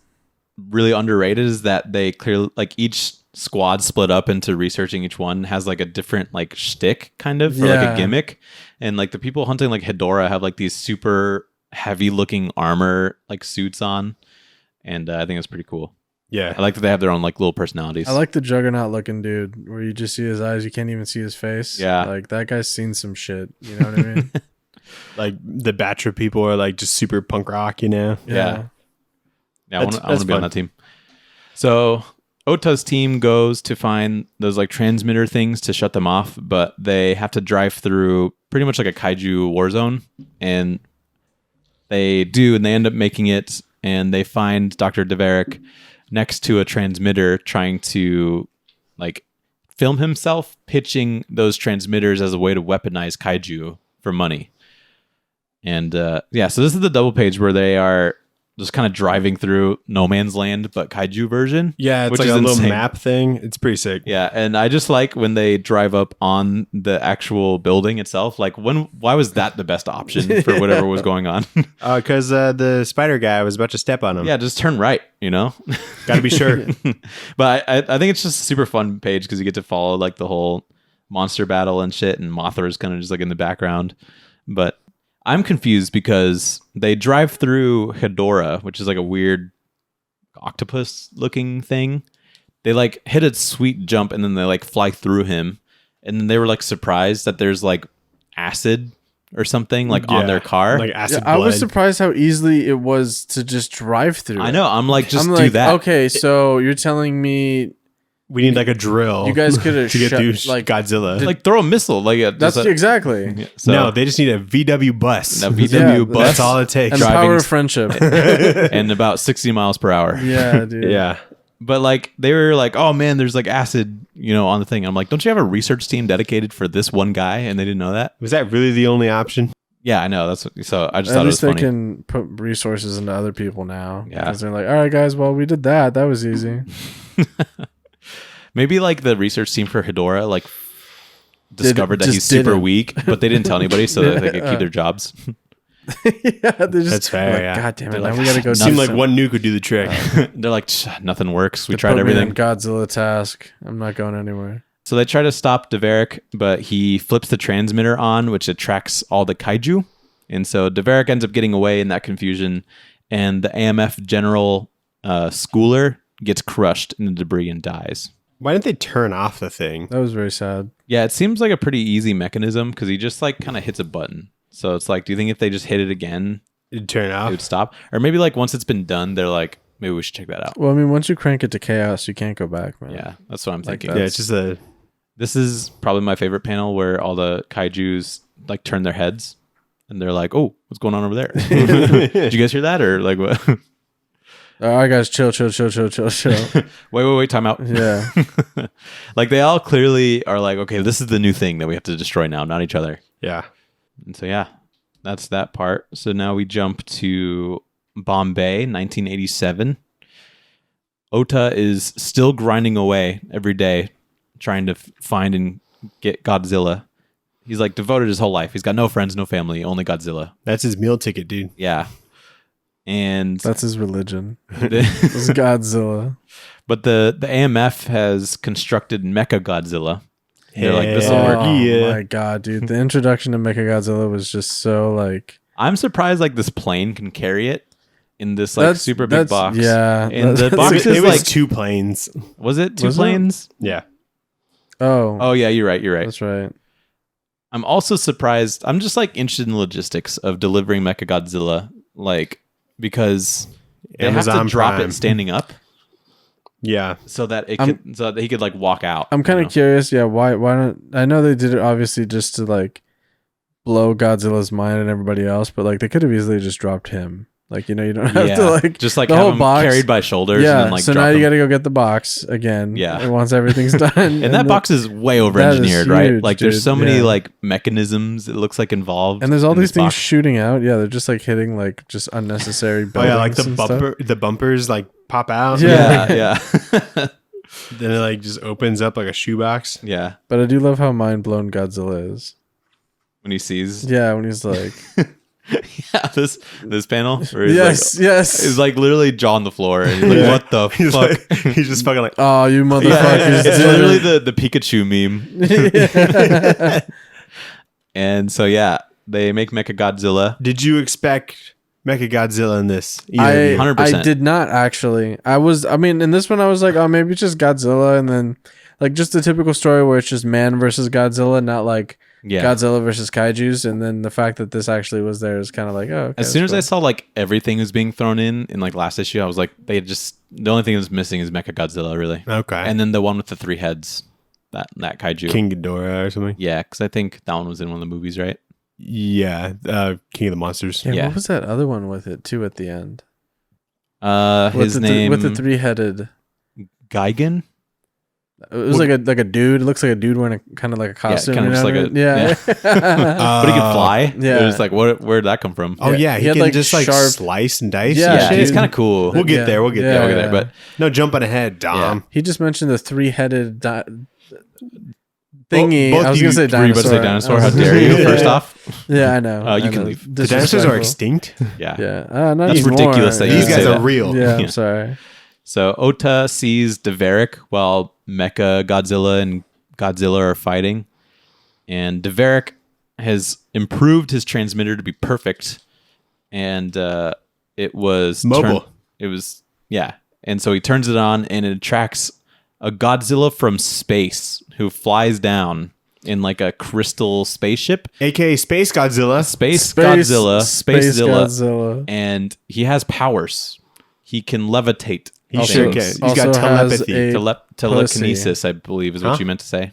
really underrated is that they clearly like each squad split up into researching each one has like a different like shtick kind of or like a gimmick. And like the people hunting like Hedorah have like these super heavy looking armor like suits on. And I think it's pretty cool. Yeah. I like that they have their own like little personalities. I like the Juggernaut looking dude where you just see his eyes, you can't even see his face. Yeah. Like that guy's seen some shit. You know what I mean? Like the Batra people are like just super punk rock, you know? Yeah. Yeah, I want to be on that team. So Ota's team goes to find those like transmitter things to shut them off, but they have to drive through pretty much like a kaiju war zone, and they do, and they end up making it, and they find Dr. Deverick next to a transmitter trying to like film himself pitching those transmitters as a way to weaponize kaiju for money. And so this is the double page where they are just kind of driving through No Man's Land, but kaiju version. Yeah, it's like a little map thing. It's pretty sick. Yeah, and I just like when they drive up on the actual building itself. Like, why was that the best option for whatever was going on? Because the spider guy was about to step on him. Yeah, just turn right, Got to be sure. But I think it's just a super fun page because you get to follow like the whole monster battle and shit, and Mothra's kind of just like in the background. But I'm confused because they drive through Hedora, which is like a weird octopus looking thing. They like hit a sweet jump and then they like fly through him. And then they were like surprised that there's like acid or something like on their car. Like acid I was blood. surprised how easily it was to just drive through. I know. I'm like, just do that. Okay, so you're telling me We need like a drill. you guys could have to get through like Godzilla. Like throw a missile. Like that's exactly. Yeah, so, No, they just need a VW bus. a VW Yeah, bus. That's all it takes. And the Driving power of friendship. and about 60 miles per hour. Yeah, dude. Yeah. But like they were like, oh man, there's like acid, on the thing. I'm like, don't you have a research team dedicated for this one guy? And they didn't know that. Was that really the only option? Yeah, I know. So I just At thought it was least they funny. can put resources into other people now. Yeah. Because they're like, all right, guys, well, we did that. That was easy. Maybe like the research team for Hedora like discovered that just he's super didn't. weak, but they didn't tell anybody so that they could keep their jobs. Yeah, they just, That's fair, like, yeah. God damn it. They're Now like, we got to go Seemed do like some- one nuke would do the trick. They're like, nothing works. We they tried put me in everything. Godzilla task. I'm not going anywhere. So they try to stop Deverick, but he flips the transmitter on, which attracts all the kaiju. And so Deverick ends up getting away in that confusion, and the AMF general schooler gets crushed in the debris and dies. Why didn't they turn off the thing? That was very sad. Yeah, it seems like a pretty easy mechanism because he just like kind of hits a button. So it's like, do you think if they just hit it again, It'd turn it off. would stop? Or maybe like once it's been done, they're like, maybe we should check that out. Well, I mean, once you crank it to chaos, you can't go back, man. Yeah, that's what I'm Like thinking. that. Yeah, it's just a... This is probably my favorite panel where all the kaijus like turn their heads and they're like, oh, what's going on over there? Did you guys hear that? Or like what? All right, guys, chill. Wait, time out. Yeah. Like they all clearly are like, okay, this is the new thing that we have to destroy now, not each other. Yeah. And so, yeah, that's that part. So now we jump to Bombay, 1987. Ota is still grinding away every day, trying to find and get Godzilla. He's like devoted his whole life. He's got no friends, no family, only Godzilla. That's his meal ticket, dude. Yeah. And That's his religion. It's Godzilla. but the AMF has constructed Mecha Godzilla. They're like, this will Yeah. work. Oh Yeah. my god, dude. The introduction to Mechagodzilla was just so like I'm surprised like this plane can carry it in this like super big box. Yeah. And the It box was, is it was like, two planes. was it two Was it? planes? Yeah. Oh, Oh yeah, you're right. that's right. I'm also surprised. I'm just like interested in the logistics of delivering Mechagodzilla, like because they have Amazon to drop Prime. it standing up Yeah. so that I'm- so that he could like walk out. I'm kind you of curious. Yeah, why not? I know they did it obviously just to like blow Godzilla's mind and everybody else, but like they could have easily just dropped him. Like, you don't have Yeah. to like just like the have whole him box. carried by shoulders Yeah. and then like so drop now you him. got to go get the box again. Yeah. Once everything's done, And that box is way over engineered, is right? huge, Like there's dude. so many Yeah. like mechanisms it looks like involved. And there's all in these this things box. shooting out. Yeah, they're just like hitting like just unnecessary Oh buildings. yeah, like the and stuff. bumpers like pop out. Yeah. Yeah. Then it like just opens up like a shoebox. Yeah. But I do love how mind blown Godzilla is. When he sees Yeah, when he's like, yeah, this panel where he's yes, like, yes. is like literally jaw on the floor and he's like, Yeah. what the He's fuck? like, he's just fucking like, Oh, you motherfuckers! Yeah, it's did literally it. the Pikachu meme. Yeah. And so yeah, they make Mechagodzilla. did you expect Mechagodzilla in this? I 100%. did not actually. I mean, in this one, I was like, oh, maybe it's just Godzilla, and then like just the typical story where it's just man versus Godzilla, not like Godzilla versus Kaijus, and then the fact that this actually was there is kind of like, oh, okay, as soon as cool. I saw like everything was being thrown in like last issue, I was like, the only thing that's missing is Mecha Godzilla, really. Okay. And then the one with the 3 heads, that kaiju. King Ghidorah or something. Yeah, because I think that one was in one of the movies, right? Yeah. King of the Monsters. What was that other one with it too at the end? His name with the 3-headed Gigan. It was like a dude. It looks like a dude wearing a kind of like a costume. kind of just like a but he could fly. Yeah. It was like, where'd that come from? Oh yeah, he had, can like, just like sharp- slice and dice. Yeah, Yeah, and it's shit. kind of cool. We'll get there. We'll get there. We'll get there. But No jumping ahead, Dom. He just mentioned the 3-headed thingy. Both I was you gonna say Were you about to say dinosaur. How dare you? First off, Yeah, I know. You I can know. leave. The dinosaurs are Disrespectful. extinct. yeah. Yeah, not That's anymore. ridiculous that you These say guys are that. real. Yeah, Yeah. I'm sorry. So Ota sees Deverick while Mecha Godzilla and Godzilla are fighting, and Deverick has improved his transmitter to be perfect, and it was Mobile. and so he turns it on, and it attracts a Godzilla from space who flies down in like a crystal spaceship. AKA Space Godzilla. Space Space Godzilla, and he has powers. He can levitate. He sure can. things. He's got Also has telepathy. a Telekinesis, I believe, is what you meant to say.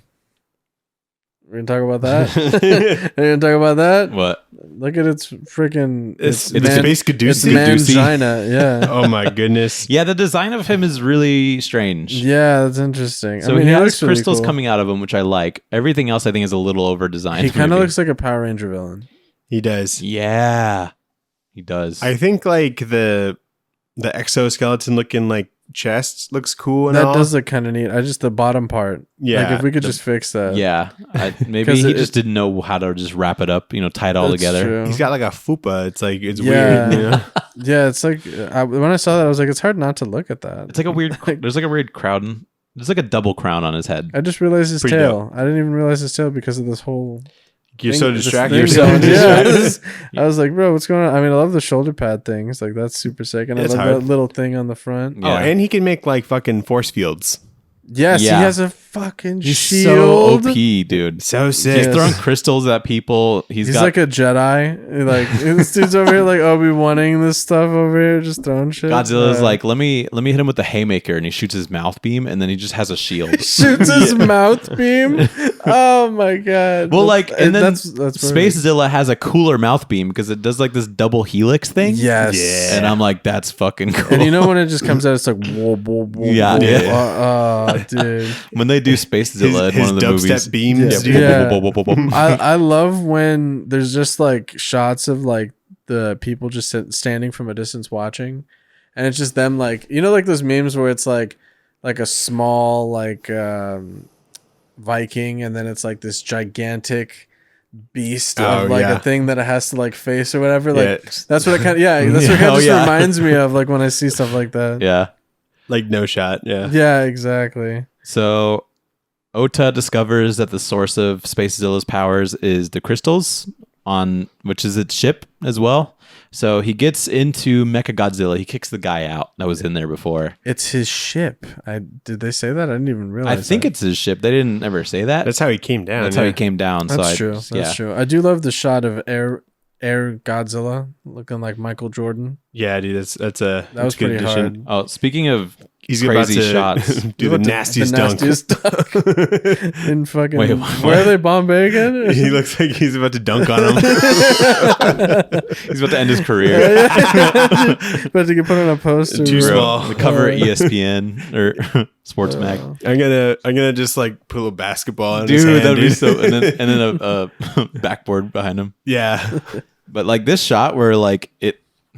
We're gonna talk about that. We're gonna talk about that. What? Look at its freaking. It's man- Space It's Caducey. mangina. Yeah. Oh my goodness. Yeah, the design of him is really strange. Yeah, that's interesting. So I mean, he has looks really crystals cool. coming out of him, which I like. Everything else, I think, is a little over designed. He kind of looks like a Power Ranger villain. He does. Yeah, he does. I think like the exoskeleton looking like chest looks cool and That all. does look kind of neat. I just the bottom part. Yeah. Like if we could just fix that. yeah, maybe 'Cause he it- just didn't know how to just wrap it up. Tie it all That's together. true. He's got like a fupa. It's like it's Yeah. weird. You know? Yeah, it's like when I saw that, I was like, it's hard not to look at that. It's like a weird. There's like a weird crown. There's like a double crown on his head. I just realized his Pretty tail. I didn't even realize his tail because of this whole. You're thing- so this distracted. thing You're so going- distracted. I was like, bro, what's going on? I mean, I love the shoulder pad things. Like that's super sick, and It's I love hard. that little thing on the front. Yeah. Oh, and he can make like fucking force fields. Yes, Yeah. he has a fucking He's shield. so OP, dude. So He's sick. Yes. throwing crystals at people. He's got like a Jedi. Like this dude's over here, like Obi-Wanning this stuff over here, just throwing shit. Godzilla's like, let me hit him with the haymaker, and he shoots his mouth beam, and then he just has a shield. shoots his mouth beam. Oh my god. Well, like, and then that's Space Zilla has a cooler mouth beam because it does like this double helix thing. Yes. Yeah. And I'm like, that's fucking cool. And you know when it just comes out, it's like whoa, whoa, whoa, Yeah, whoa. yeah. Dude. when they do Space Zilla in his one of the dubstep movies. beams. Yeah. Dude. I love when there's just like shots of like the people just standing from a distance watching, and it's just them like like those memes where it's like a small like Viking, and then it's like this gigantic beast of like a thing that it has to like face or whatever. Like that's what it kind of that's what it kind of just reminds me of like when I see stuff like that. Yeah. Like no shot. Yeah. Yeah, exactly. So Ota discovers that the source of Space Zilla's powers is the crystals, which is its ship as well. So he gets into Mecha Godzilla. He kicks the guy out that was in there before. It's his ship. Did they say that? I didn't even realize. I think that. it's his ship. They didn't ever say that. That's how he came down. That's how he came down. That's true. That's true. I do love the shot of Air Godzilla looking like Michael Jordan. Yeah, dude. That's a That was good pretty addition. hard. Oh, speaking of He's crazy about to shots. do the nastiest dunk. In fucking. Wait, where are they? Bombay again? He looks like he's about to dunk on him. He's about to end his career. About to get put on a poster. Too bro. small. The cover of ESPN or Sports Mag. I'm gonna just like put a little basketball in his Dude, hand, that'd be dude. so. And then a backboard behind him. Yeah. But like this shot where like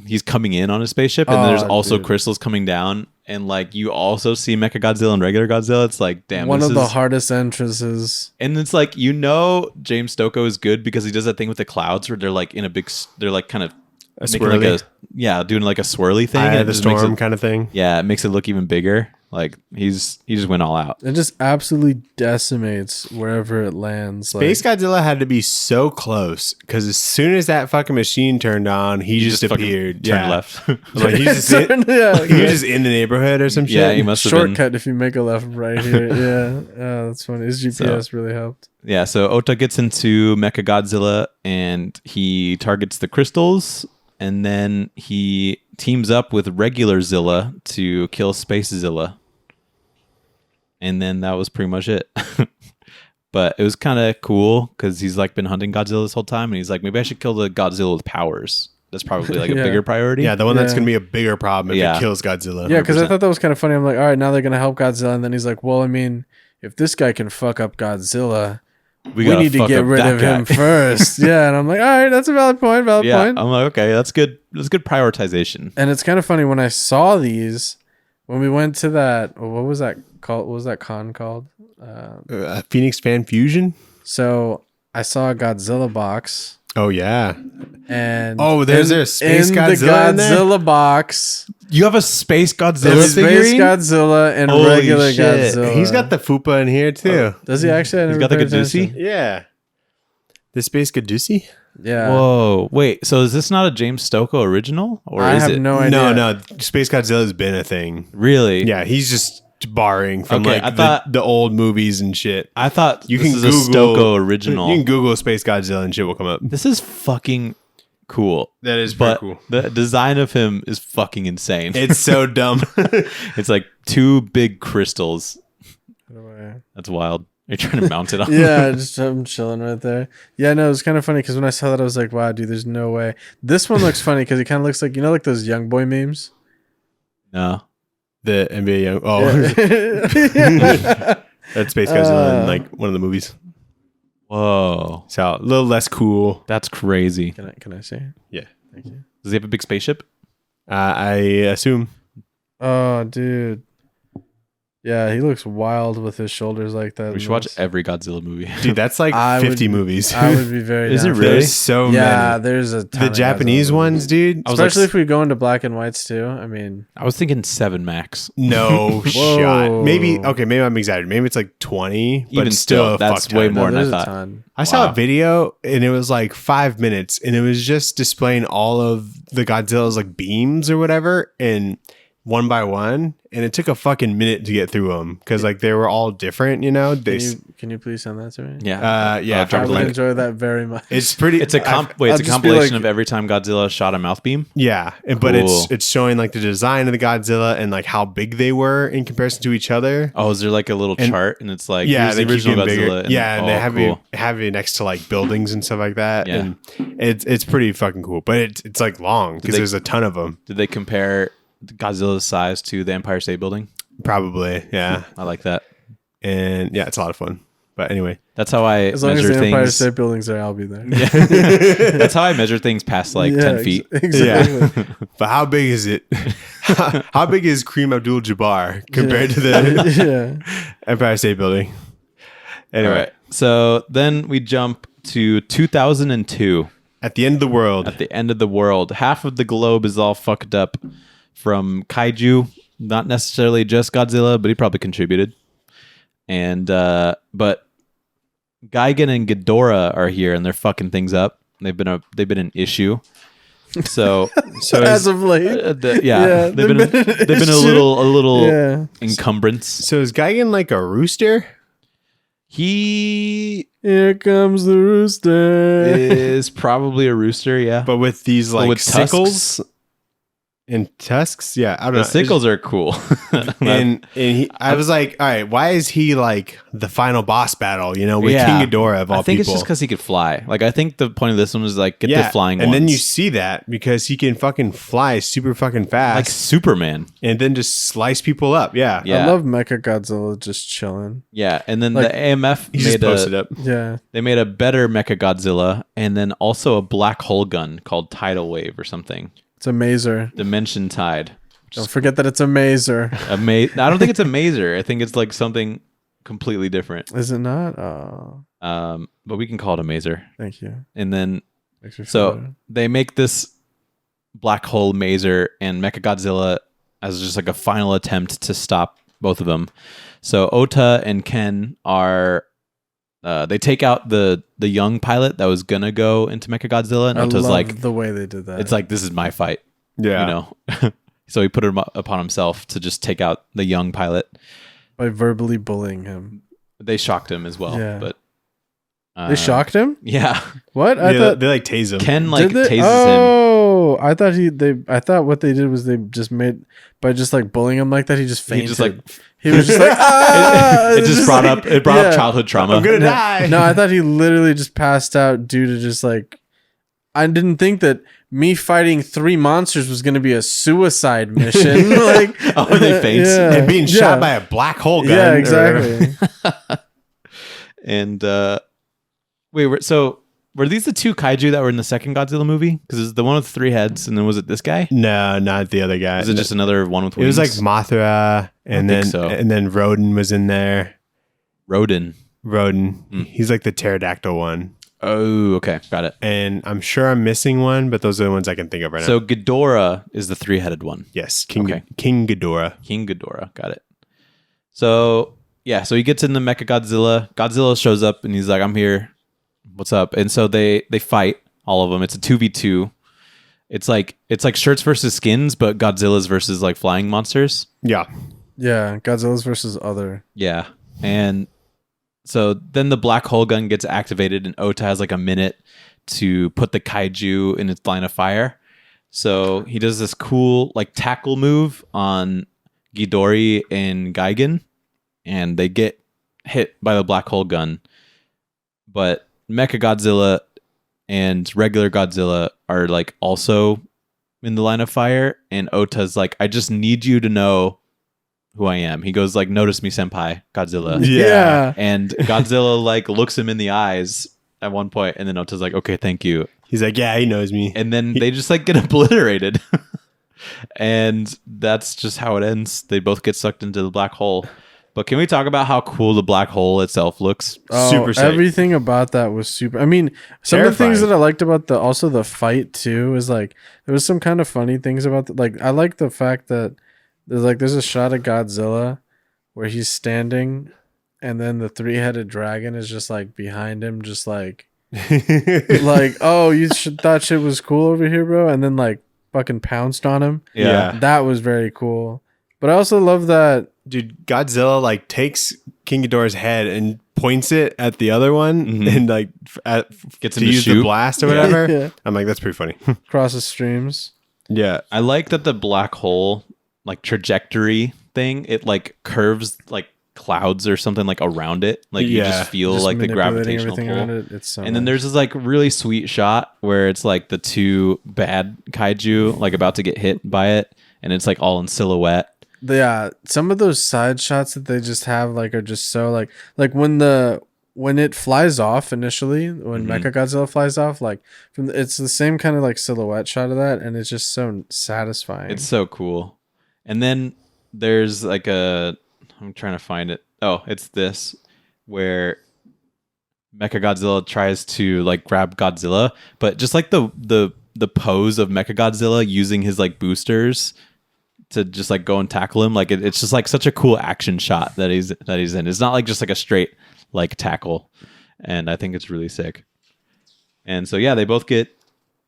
he's coming in on a spaceship, and there's also dude. crystals coming down, and like you also see Mecha Godzilla and regular Godzilla. It's like, damn, One this of the is- hardest entrances. And it's like, James Stokoe is good because he does that thing with the clouds where they're like in a big, they're like kind of making swirly. doing like a swirly thing. Eye and of it the just makes storm it- kind of thing. Yeah, it makes it look even bigger. Like he just went all out. It just absolutely decimates wherever it lands. Space Godzilla had to be so close because as soon as that fucking machine turned on, he just fucking appeared. turned left. Like he was just in, he was just in the neighborhood or some shit. Yeah, he must have been. Shortcut if you make a left right here. Yeah, that's funny. His GPS really helped. Yeah, so Ota gets into Mechagodzilla and he targets the crystals, and then he teams up with regular Zilla to kill Space Zilla. And then that was pretty much it. But it was kind of cool because he's like been hunting Godzilla this whole time, and he's like, maybe I should kill the Godzilla with powers. That's probably like a bigger priority. Yeah, the one that's going to be a bigger problem if it kills Godzilla. Yeah, because I thought that was kind of funny. I'm like, all right, now they're going to help Godzilla. And then he's like, well, I mean, if this guy can fuck up Godzilla, we need to get rid of him first. Yeah, and I'm like, all right, that's a valid point. Valid point. I'm like, okay, that's good. That's good prioritization. And it's kind of funny when I saw these, when we went to that, what was that called? What was that con called? Phoenix Fan Fusion. So I saw a Godzilla box. Oh yeah. And there's a Space Godzilla in there? Godzilla box. You have a Space Godzilla There's Space figurine? Godzilla and Holy regular shit. Godzilla. He's got the fupa in here too. Does he actually? He's got the Gadusi? Yeah. The Space Gadusi? Yeah. Whoa. Wait, so is this not a James Stokoe original? Or I is have it? no idea. No. Space Godzilla's been a thing. Really? Yeah, he's just borrowing from Okay, I thought- the old movies and shit. I thought You this can is Google a Stokoe original. You can Google Space Godzilla and shit will come up. This is fucking cool. That is pretty But cool. the design of him is fucking insane. It's so dumb. It's like two big crystals. That's wild. You're trying to mount it on. Yeah, just I'm chilling right there. Yeah, no, it was kind of funny because when I saw that, I was like, wow, dude, there's no way. This one looks funny because it kind of looks like, like those young boy memes? No. The NBA Young. Oh, that's Space Godzilla in like one of the movies. Whoa. So a little less cool. That's crazy. Can I see? Yeah. Thank you. Does he have a big spaceship? I assume. Oh, dude. Yeah, he looks wild with his shoulders like that. We should watch every Godzilla movie. Dude, that's like 50 movies. I would be very Is down it for really? that. There's so Yeah, many. there's a ton The of Japanese Godzilla ones, movies. dude. I was Especially like, if we go into black and whites too. I mean, I was thinking 7 max. No Whoa. shot. Maybe I'm exaggerating. Maybe it's like 20, but Even it's still still, a that's fuck ton. way more than I there's a thought. ton. I saw Wow. a video and it was like 5 minutes and it was just displaying all of the Godzilla's like beams or whatever and one by one, and it took a fucking minute to get through them because like they were all different, Can you please send that to me? Yeah. Yeah, I'll drop I a would link. enjoy that very much. it's pretty. It's a I'll it's a just be compilation like- of every time Godzilla shot a mouth beam. Yeah, but Cool. it's showing like the design of the Godzilla and like how big they were in comparison to each other. Oh, is there like a little And- chart and it's like Yeah, here's they the keep original getting Godzilla? bigger. Yeah, and they have cool. you next to like buildings and stuff like that. Yeah. And it's pretty fucking cool, but it's like long because they- there's a ton of them. Did they compare Godzilla's size to the Empire State Building? Probably, yeah, I like that. and yeah, it's a lot of fun. But anyway, That's how I As long as measure the Empire things. State Building's there, I'll be there. That's how I measure things past like 10 feet. Exactly. but how big is it? How big is Kareem Abdul-Jabbar compared to the Yeah. Empire State Building? Anyway, All right. So then we jump to 2002. at the end of the world, At the end of the world, half of the globe is all fucked up from kaiju. Not necessarily just Godzilla, but he probably contributed. And but Gigan and Ghidorah are here, and they're fucking things up. They've been an issue. So As of late. yeah, they've been a little Yeah. encumbrance. so is Gigan like a rooster? He Here comes the rooster. is probably a rooster, yeah. But with these like with tusks? sickles and tusks? Yeah, I don't know. The sickles are cool. And I was like, all right, why is he like the final boss battle? With Yeah. King Ghidorah of all I think people. it's just because he could fly. Like I think the point of this one was like get the flying and ones. then you see that because he can fucking fly super fucking fast, like Superman. and then just slice people up. Yeah, Yeah. I love Mecha Godzilla just chilling. Yeah, and then Like, the AMF he just posted up. Yeah. they made a better Mecha Godzilla, and then also a black hole gun called Tidal Wave or something. It's a mazer. Dimension Tide. Don't forget that it's a mazer. I don't think it's a mazer. I think it's like something completely different. Is it not? Oh, But we can call it a mazer. thank you. And then Makes me feel so better. they make this black hole mazer and Mechagodzilla as just like a final attempt to stop both of them. So Ota and Ken are they take out the young pilot that was gonna go into Mechagodzilla, and Ota's like, the way they did that. it's like, this is my fight. Yeah. You know. So he put it upon himself to just take out the young pilot by verbally bullying him. They shocked him as well. Yeah. But They shocked him? Yeah. What? I thought they like tase him. Ken like Did they? tases him. Oh, I thought what they did was they just made, by just like bullying him like that, he just fainted. He was just like, ah! It just brought up childhood trauma. I'm gonna die. No, I thought he literally just passed out due to just like, I didn't think that me fighting 3 monsters was going to be a suicide mission. Like, oh, they faint. Yeah. And being shot by a black hole gun. Yeah, exactly. And so were these the 2 kaiju that were in the second Godzilla movie? Because it's the one with 3 heads, and then was it this guy? No, not the other guy. Is it just another one with wings? It was like Mothra, and then Rodin was in there. Rodin. He's like the pterodactyl one. Oh, okay, got it. And I'm sure I'm missing one, but those are the ones I can think of right now. So Ghidorah is the 3-headed one. Yes, King Ghidorah. King Ghidorah, got it. So yeah, so he gets in the Mechagodzilla. Godzilla shows up and he's like, "I'm here. What's up?" And so they fight, all of them. It's a 2v2. It's like shirts versus skins, but Godzilla's versus like flying monsters. Yeah. Yeah, Godzilla's versus other. Yeah, and so then the black hole gun gets activated, and Ota has like a minute to put the kaiju in its line of fire. So he does this cool like tackle move on Ghidorah and Gigan, and they get hit by the black hole gun. But Mechagodzilla and regular Godzilla are like also in the line of fire, and Ota's like, "I just need you to know who I am." He goes like, "Notice me, senpai, Godzilla." Yeah. And Godzilla like looks him in the eyes at one point, and then Ota's like, "Okay, thank you." He's like, "Yeah, he knows me." And then they just like get obliterated. And that's just how it ends. They both get sucked into the black hole. But can we talk about how cool the black hole itself looks? Super sick. Everything about that was super. I mean, some of the things that I liked about the fight too is like there was some kind of funny things about like I like the fact that there's a shot of Godzilla where he's standing and then the 3-headed dragon is just like behind him, just like like, "Oh, you thought shit was cool over here, bro," and then like fucking pounced on him. Yeah. That was very cool. But I also love that, dude, Godzilla like takes King Ghidorah's head and points it at the other one and like Gets to him to use shoot. the blast or whatever. Yeah. I'm like, that's pretty funny. crosses streams. Yeah. I like that the black hole like trajectory thing, it like curves like clouds or something like around it. Like you just feel like the manipulating gravitational everything pull. around it. It's so And then nice. there's this like really sweet shot where it's like the 2 bad kaiju like about to get hit by it, and it's like all in silhouette. Yeah, some of those side shots that they just have like are just so like when it flies off initially, when Mechagodzilla flies off, like it's the same kind of like silhouette shot of that, and it's just so satisfying. It's so cool. And then there's like I'm trying to find it. Oh, it's this where Mechagodzilla tries to like grab Godzilla, but just like the pose of Mechagodzilla using his like boosters to just like go and tackle him, like it's just like such a cool action shot that he's in. It's not like just like a straight like tackle, and I think it's really sick. And so yeah, they both get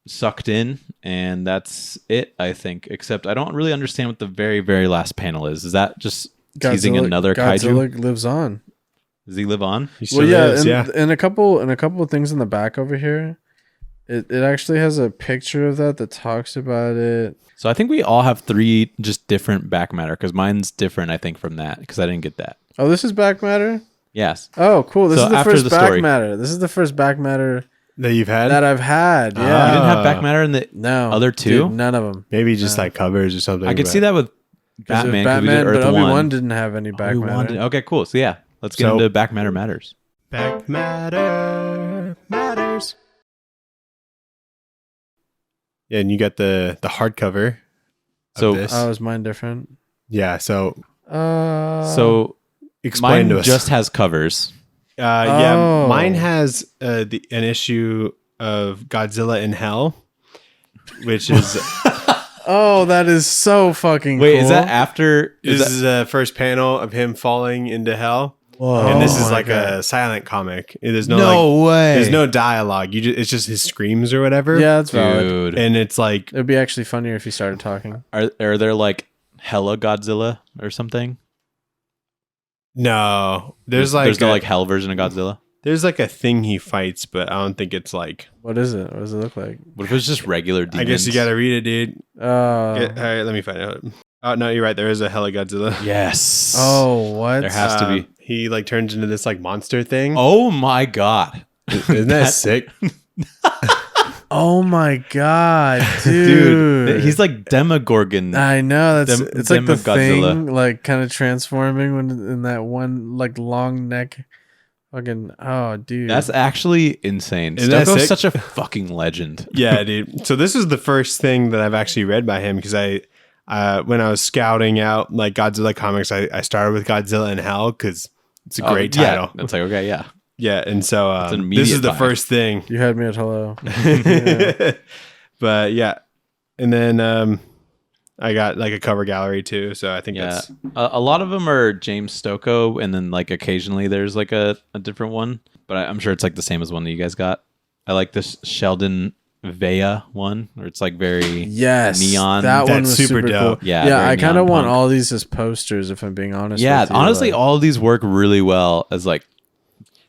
sucked in, and that's it, I think. Except I don't really understand what the very, very last panel is. Is that just teasing another kaiju? Godzilla lives on. Does he live on? He still lives, and a couple of things in the back over here. It actually has a picture of that talks about it. So I think we all have 3 just different back matter, because mine's different, I think, from that, because I didn't get that. Oh, this is back matter? Yes. Oh, cool. This So is the after first the back story. matter. This is the first back matter That you've had? that I've had. You Yeah. didn't have back matter in the No. other 2? Dude, none of them. Maybe just like covers or something. I could but- see that with Batman, 'cause we did but Earth Obi-Wan 1. didn't have any back Obi-Wan matter. did- Okay, cool. So yeah, let's get So- into back matter matters. Back matter matters. Yeah, and you got the hardcover. So- This. Oh, is mine different? Yeah, so So explain mine to us. just has covers. Yeah, Oh. mine has an issue of Godzilla in Hell, which is Oh, that is so fucking Wait, cool. is that after? This is the first panel of him falling into hell. Whoa. And this Oh is my like God. a silent comic. There's no, no way. There's no dialogue. It's just his screams or whatever. Yeah, that's valid. dude. And it's like, It'd be actually funnier if he started talking. Are there like hella Godzilla or something? no, there's no like like hell version of Godzilla. there's like a thing he fights, but I don't think it's like. What is it? What does it look like? What if it was just regular demons? I guess you got to read it, dude. All Oh. right, let me find out. Oh no, you're right. There is a hella Godzilla. Yes. Oh, what? There has to be. He like turns into this like monster thing. Oh my god. Isn't that sick? Oh my god, dude. Dude, he's like Demogorgon. I know that's it's like the Godzilla. thing, like kind of transforming when in that one like long neck. Fucking oh, dude. That's actually insane. Isn't that Stokoe's sick? such a fucking legend. Yeah, dude. So this is the first thing that I've actually read by him because when I was scouting out like Godzilla comics, I started with Godzilla in Hell because it's a great title. Yeah. It's like, okay, yeah. Yeah, and so an this immediate is the buy. first thing. You had me at hello. But yeah, and then I got like a cover gallery too. So I think Yeah. that's A lot of them are James Stokoe, and then like occasionally there's like a different one, but I'm sure it's like the same as one that you guys got. I like this Sheldon Vea one, where it's like very Yes, neon. That one That's was super super dope. cool. Yeah, yeah. very I kind of neon want punk. all these as posters. If I'm being honest. Yeah, with you. honestly, like, all of these work really well as like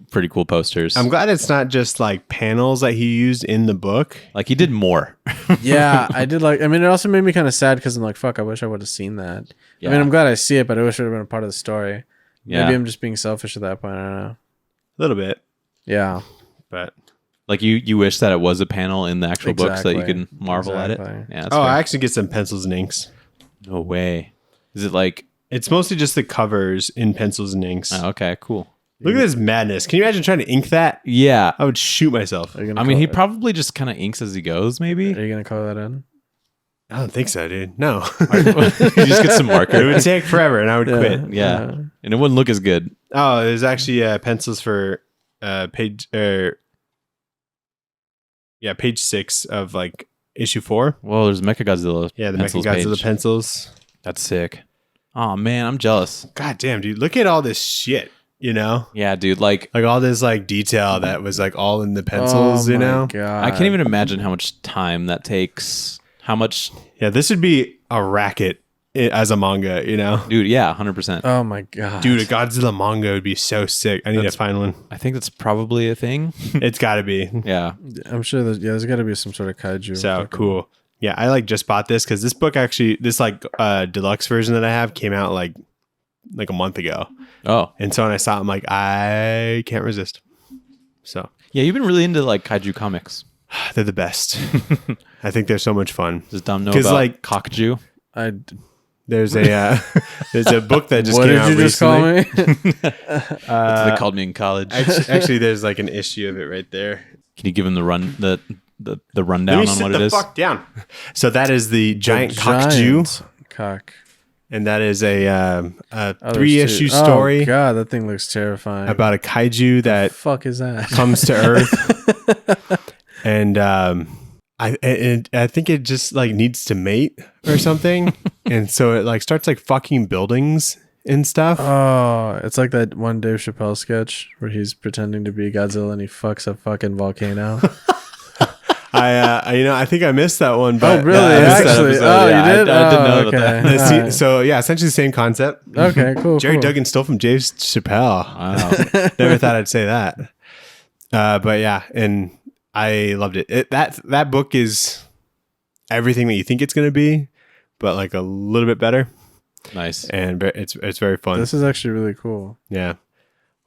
pretty cool posters. I'm glad it's not just like panels that he used in the book. Like he did more. yeah, I did like. I mean, it also made me kind of sad because I'm like, fuck. I wish I would have seen that. I Yeah. mean, I'm glad I see it, but I wish it would have been a part of the story. Yeah. Maybe I'm just being selfish at that point. I don't know. A little bit, Yeah. but Like you wish that it was a panel in the actual book so that you Exactly. can marvel at it. Exactly. Yeah. That's oh, fair. I actually get some pencils and inks. No way. Is it like? It's mostly just the covers in pencils and inks. Oh, okay, cool. Look at this madness. Can you imagine trying to ink that? Yeah. I would shoot myself. Are you gonna I mean, call he it- probably just kind of inks as he goes. Maybe. Are you gonna call that in? I don't think so, dude. No. You just get some marker. It would take forever and I would quit. Yeah, and it wouldn't look as good. Oh, there's actually pencils for page page 6 of like issue 4. Well, there's Mechagodzilla. Yeah, the pencils Mechagodzilla page. pencils. That's sick. Oh man, I'm jealous. God damn, dude. Look at all this shit, you know? Yeah, dude. Like Like all this like detail that was like all in the pencils, Oh you my know? God. I can't even imagine how much time that takes. How much, Yeah, this would be a racket as a manga, you know? dude? Yeah, 100%. Oh my god, Dude, a Godzilla manga would be so sick. I need to find one. I think that's probably a thing. It's got to be. Yeah. I'm sure there's got to be some sort of kaiju. So fucking- cool. Yeah, I like just bought this because this book actually, this like deluxe version that I have came out like a month ago. Oh, And so when I saw it, I'm like, I can't resist. So yeah. You've been really into like kaiju comics. they're the best. I think they're so much fun. Does Dom know 'Cause, about like- Cockju? There's a there's a book that just What came did out you just call recently. me? That's what they called me in college. Actually, there's like an issue of it right there. Can you give him the rundown Let on me sit what the it is? fuck down. So that is the giant The cockju, giant cock. and that is a Oh, there's 3-issue two. story Oh god, that thing looks terrifying. about a kaiju that fuck is that? comes to Earth, and I think it just like needs to mate or something, and so it like starts like fucking buildings and stuff. Oh, it's like that one Dave Chappelle sketch where he's pretending to be Godzilla and he fucks a fucking volcano. I think I missed that one, but Oh, really? I missed that Actually, episode. oh, Yeah, you did? I didn't Oh, know about okay. that. Alright. So yeah, essentially the same concept. Okay, cool. Jerry cool. Duggan stole from James Chappelle. Wow. Never thought I'd say that. But yeah, and I loved it. That book is everything that you think it's going to be, but like a little bit better, Nice. and it's very fun. This is actually really cool. Yeah,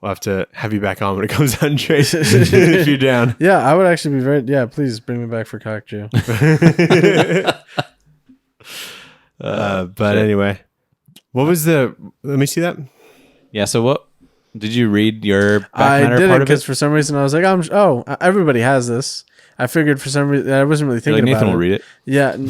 we'll have to have you back on when it comes out and trade if you're down. Yeah, I would actually be very. Yeah, please bring me back for Cockju. But anyway, what was the? Let me see that. Yeah. So what did you read your back I matter did it part of because it? for some reason I was like, everybody has this. I figured for some reason I wasn't really You're thinking like, Nathan about will it. read it.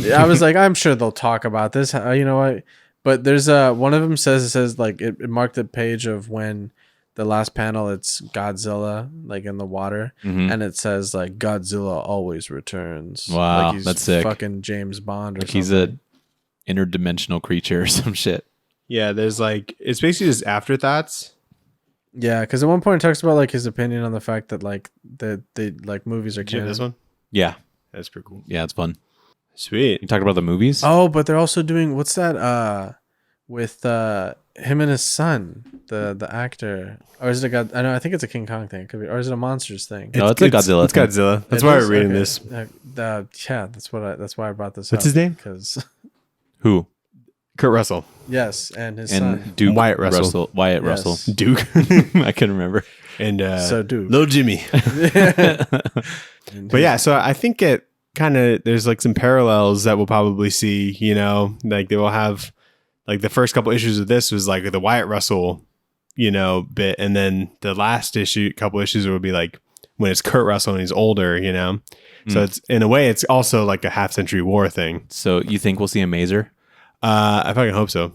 Yeah, I was like, I'm sure they'll talk about this. You know what? But there's one of them says like it marked the page of when the last panel it's Godzilla like in the water, Mhm. and it says like Godzilla always returns. Wow, like he's that's sick. Fucking James Bond or Like something. he's a interdimensional creature or some shit. Yeah, there's like it's basically just afterthoughts. Yeah, because at one point it talks about like his opinion on the fact that like the like movies are Did you have canon. this one? Yeah. That's pretty cool. Yeah, it's fun. Sweet. You talk about the movies? Oh, but they're also doing what's that? With him and his son, the actor, or is it a God? I know. I think it's a King Kong thing. It could be, or is it a monsters thing? No, it's a Godzilla It's thing. Godzilla. That's It why is? we're reading Okay. this. Yeah, that's why I brought this. What's up, his name? Because Who? Kurt Russell. yes, and his son. And Duke Wyatt Russell. Wyatt Yes. Russell. Duke. I couldn't remember. And So Duke. Little Jimmy. And But yeah, so I think it kind of there's like some parallels that we'll probably see, you know, like they will have like the first couple issues of this was like the Wyatt Russell, you know, bit, and then the last couple issues will be like when it's Kurt Russell and he's older, you know. So it's in a way it's also like a half-century war thing. So you think we'll see a Mazer? I fucking hope so.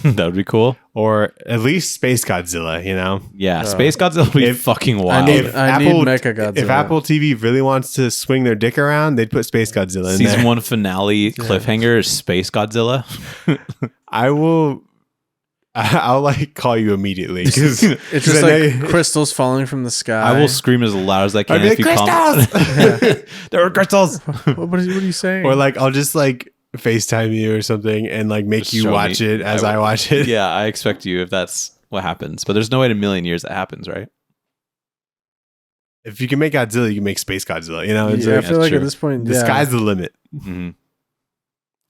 That would be cool. Or at least Space Godzilla, you know. Yeah, Space Godzilla would be if- fucking wild. I need Mecha Godzilla. If Apple TV really wants to swing their dick around, they'd put Space Godzilla in Season there. 1 finale cliffhanger is Space Godzilla. I'll like call you immediately because it's just like crystals falling from the sky. I will scream as loud as I can I'd be if you like, comment. There are crystals. What are you saying? or like I'll just like FaceTime you or something and like make Just you show watch me. it as I I will. watch it. Yeah, I expect you if that's what happens. But there's no way in a million years that happens, right? If you can make Godzilla, you can make Space Godzilla. You know, it's yeah, I like, feel like true. at this point, the sky's the limit. Mm-hmm.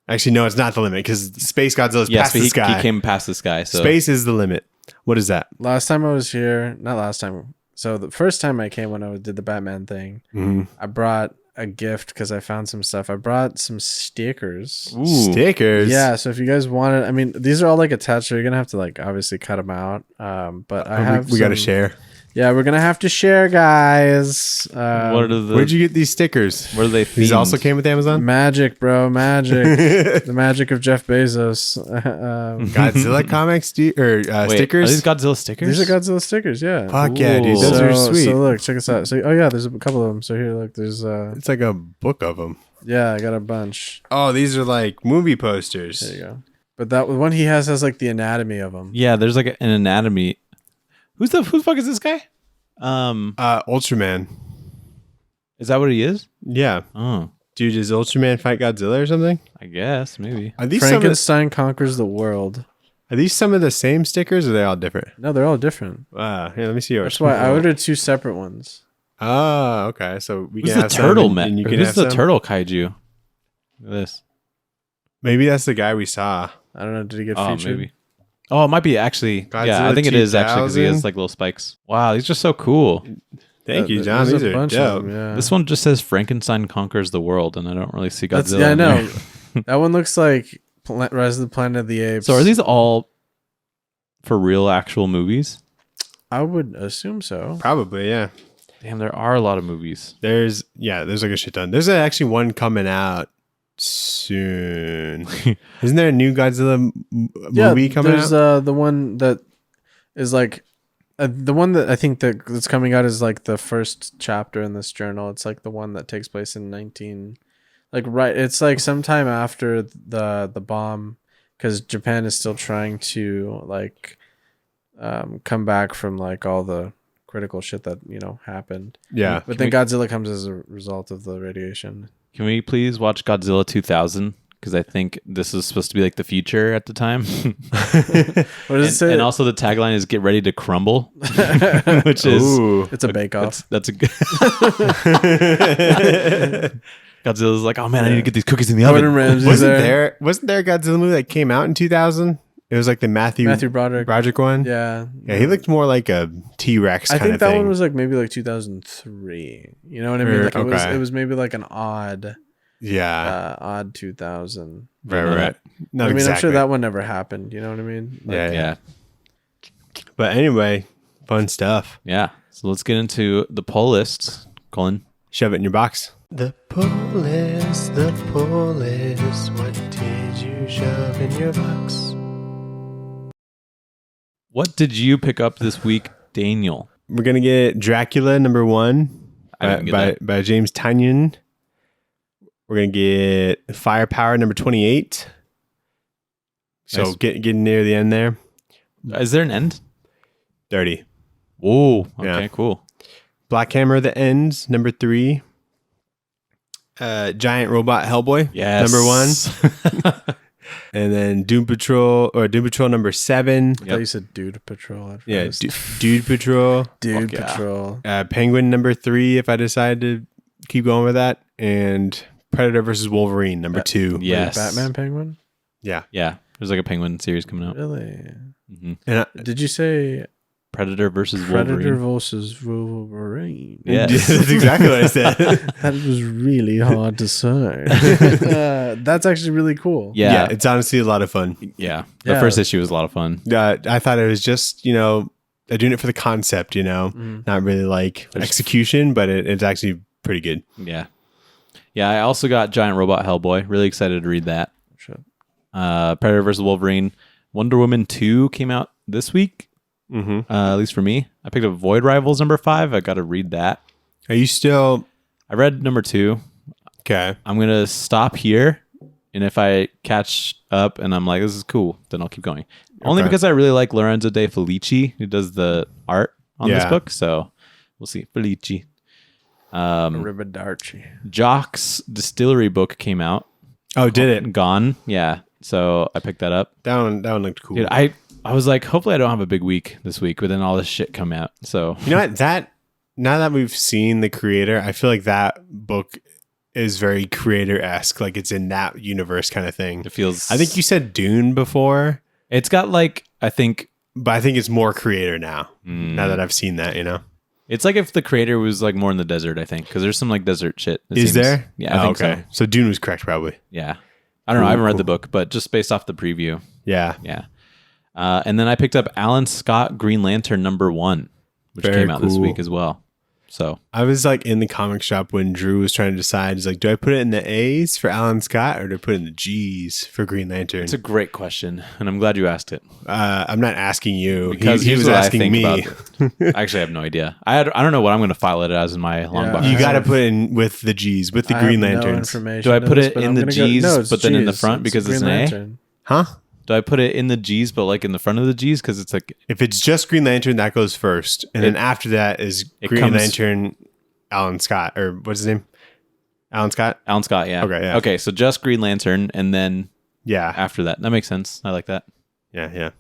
Actually, no, it's not the limit because Space Godzilla's Yes, past but the he sky. came past the sky. So Space is the limit. What is that? Last time I was here, not last time. So the first time I came when I did the Batman thing, Mm-hmm. I brought a gift because I found some stuff. I brought some stickers. Ooh. Stickers. Yeah, so if you guys want it, I mean, these are all like attached, so you're gonna have to like obviously cut them out. But I have we got to some- share. Yeah, we're gonna have to share, guys. What are the? Where'd you get these stickers? What are they? These also came with Amazon. Magic, bro, magic. The magic of Jeff Bezos. Godzilla comics Wait, stickers. Are these Godzilla stickers? These are Godzilla stickers, yeah. Fuck yeah, dude! Ooh. Those are So sweet. look, check this out. So oh yeah, there's a couple of them. So here, look, there's It's like a book of them. yeah, I got a bunch. Oh, these are like movie posters. There you go. But that one he has like the anatomy of them. Yeah, there's like an anatomy. Who the fuck is this guy? Ultraman. Is that what he is? Yeah, Oh, dude, does Ultraman fight Godzilla or something? I guess maybe. Are these Frankenstein conquers the world. some of the same stickers, or are they all different? No, they're all different. Here, let me see yours. That's why I ordered two separate ones. Oh, okay. So we Who's can the have some turtle and- man? and you can Who's have the some? turtle kaiju? Look at this. Maybe that's the guy we saw. I don't know. Did he get Oh, featured? maybe. Oh, it might be actually. Yeah, I Godzilla think it is actually because he 2000? has like little spikes. Wow, these are so cool. Thank you, John. There's These a are bunch dope. of them, yeah. This one just says Frankenstein conquers the world, and I don't really see That's, Godzilla. yeah, I in know. there. That one looks like Rise of the Planet of the Apes. So are these all for real, actual movies? I would assume so. Probably, yeah. Damn, there are a lot of movies. There's like a shit ton. There's actually one coming out soon. Isn't there a new Godzilla movie coming there's out? the one that is like the one that I think that's coming out is like the first chapter in this journal. It's like the one that takes place in 19 like right it's like sometime after the bomb, because Japan is still trying to like come back from like all the critical shit that happened. Yeah. But then Godzilla comes as a result of the radiation. Can we please watch Godzilla 2000? Because I think this is supposed to be like the future at the time. What does it say? And also the tagline is "Get ready to crumble," which is Ooh. It's a bake off. that's a good. Godzilla's like, oh man, I need to get these cookies in the Gordon oven. Ramsay's Wasn't there a Godzilla movie that came out in 2000? It was like the Matthew Broderick. one. Yeah. Yeah, he looked more like a T-Rex I kind think of that thing. one was like maybe like 2003. You know what I mean? Or- Like okay. it was maybe like an odd yeah, 2000. right. Not I mean, exactly. I'm sure that one never happened. You know what I mean? Like, Yeah. Yeah, But anyway, fun stuff. yeah. So let's get into the poll lists, Colin. Shove it in your box. The pull list. What did you shove in your box? What did you pick up this week, Daniel? We're gonna get Dracula #1 I didn't get by James Tynion. We're gonna get Firepower #28 So Nice. getting near the end there. Is there an end? 30. Whoa. Okay, Yeah. cool. Black Hammer that ends, number 3. Giant Robot Hellboy, Yes. number 1. And then Doom Patrol number 7. I thought you said Dude Patrol at Yeah, first. Dude Patrol. Dude Fuck yeah. Patrol. Penguin number 3 if I decide to keep going with that. And Predator versus Wolverine number 2. Yes. Wait, Batman Penguin? Yeah. Yeah. There's like a penguin series coming out. Really? Mhm. And Did you say Predator versus Predator Wolverine. versus Wolverine? Yes. that's exactly what I said. That was really hard to say. That's actually really cool. Yeah. It's honestly a lot of fun. Yeah. The Yeah. first issue was a lot of fun. I thought it was just, they're doing it for the concept, not really like execution, but it's actually pretty good. Yeah. Yeah. I also got Giant Robot Hellboy. Really excited to read that. Sure. Predator versus Wolverine. Wonder Woman 2 came out this week. Mm-hmm. At least for me. I picked up Void Rivals number 5. I got to read that. Are you still I read number 2. okay? I'm going to stop here. And if I catch up and I'm like, this is cool, then I'll keep going. Only Okay. because I really like Lorenzo De Felici, who does the art on this Yeah. book. So we'll see. Felici. Ribidarchi. Jock's Distillery book came out. Oh, did it? Gone. Yeah. So I picked that up. That one looked cool. Dude, I was like, hopefully I don't have a big week this week, but then all this shit come out. So You know what? Now that we've seen the creator, I feel like that book is very creator-esque. Like it's in that universe kind of thing. it feels. I think you said Dune before, it's got like, I think but I think it's more creator now. Mm. Now that I've seen that, it's like if the creator was like more in the desert, I think, because there's some like desert shit. it Is seems. there? Yeah. I think okay. so. So Dune was correct, probably. Yeah. I don't know. I haven't read Cool. the book, but just based off the preview. Yeah. Yeah. And then I picked up Alan Scott Green Lantern number 1, which Very came out this cool. week as well. So I was like in the comic shop when Drew was trying to decide. He's like, do I put it in the A's for Alan Scott or do I put it in the G's for Green Lantern? it's a great question, and I'm glad you asked it. I'm not asking you. Because he here's was what I asking think me. about it. I actually have no idea. I don't know what I'm going to file it as in my long Yeah. box. You I got to have- put in with the G's, with the I Green have no Lanterns. information Do I on put this, it but in I'm the gonna G's, no, it's but then in the G's. front because it's Green an A? Lantern. Huh? Do I put it in the G's, but like in the front of the G's? Because it's like, If it's just Green Lantern, that goes first. And then after that is it Green comes- Lantern, Alan Scott. Or what's his name? Alan Scott? Alan Scott, yeah. Okay, yeah. Okay, so just Green Lantern, and then Yeah. after that. That makes sense. I like that. Yeah.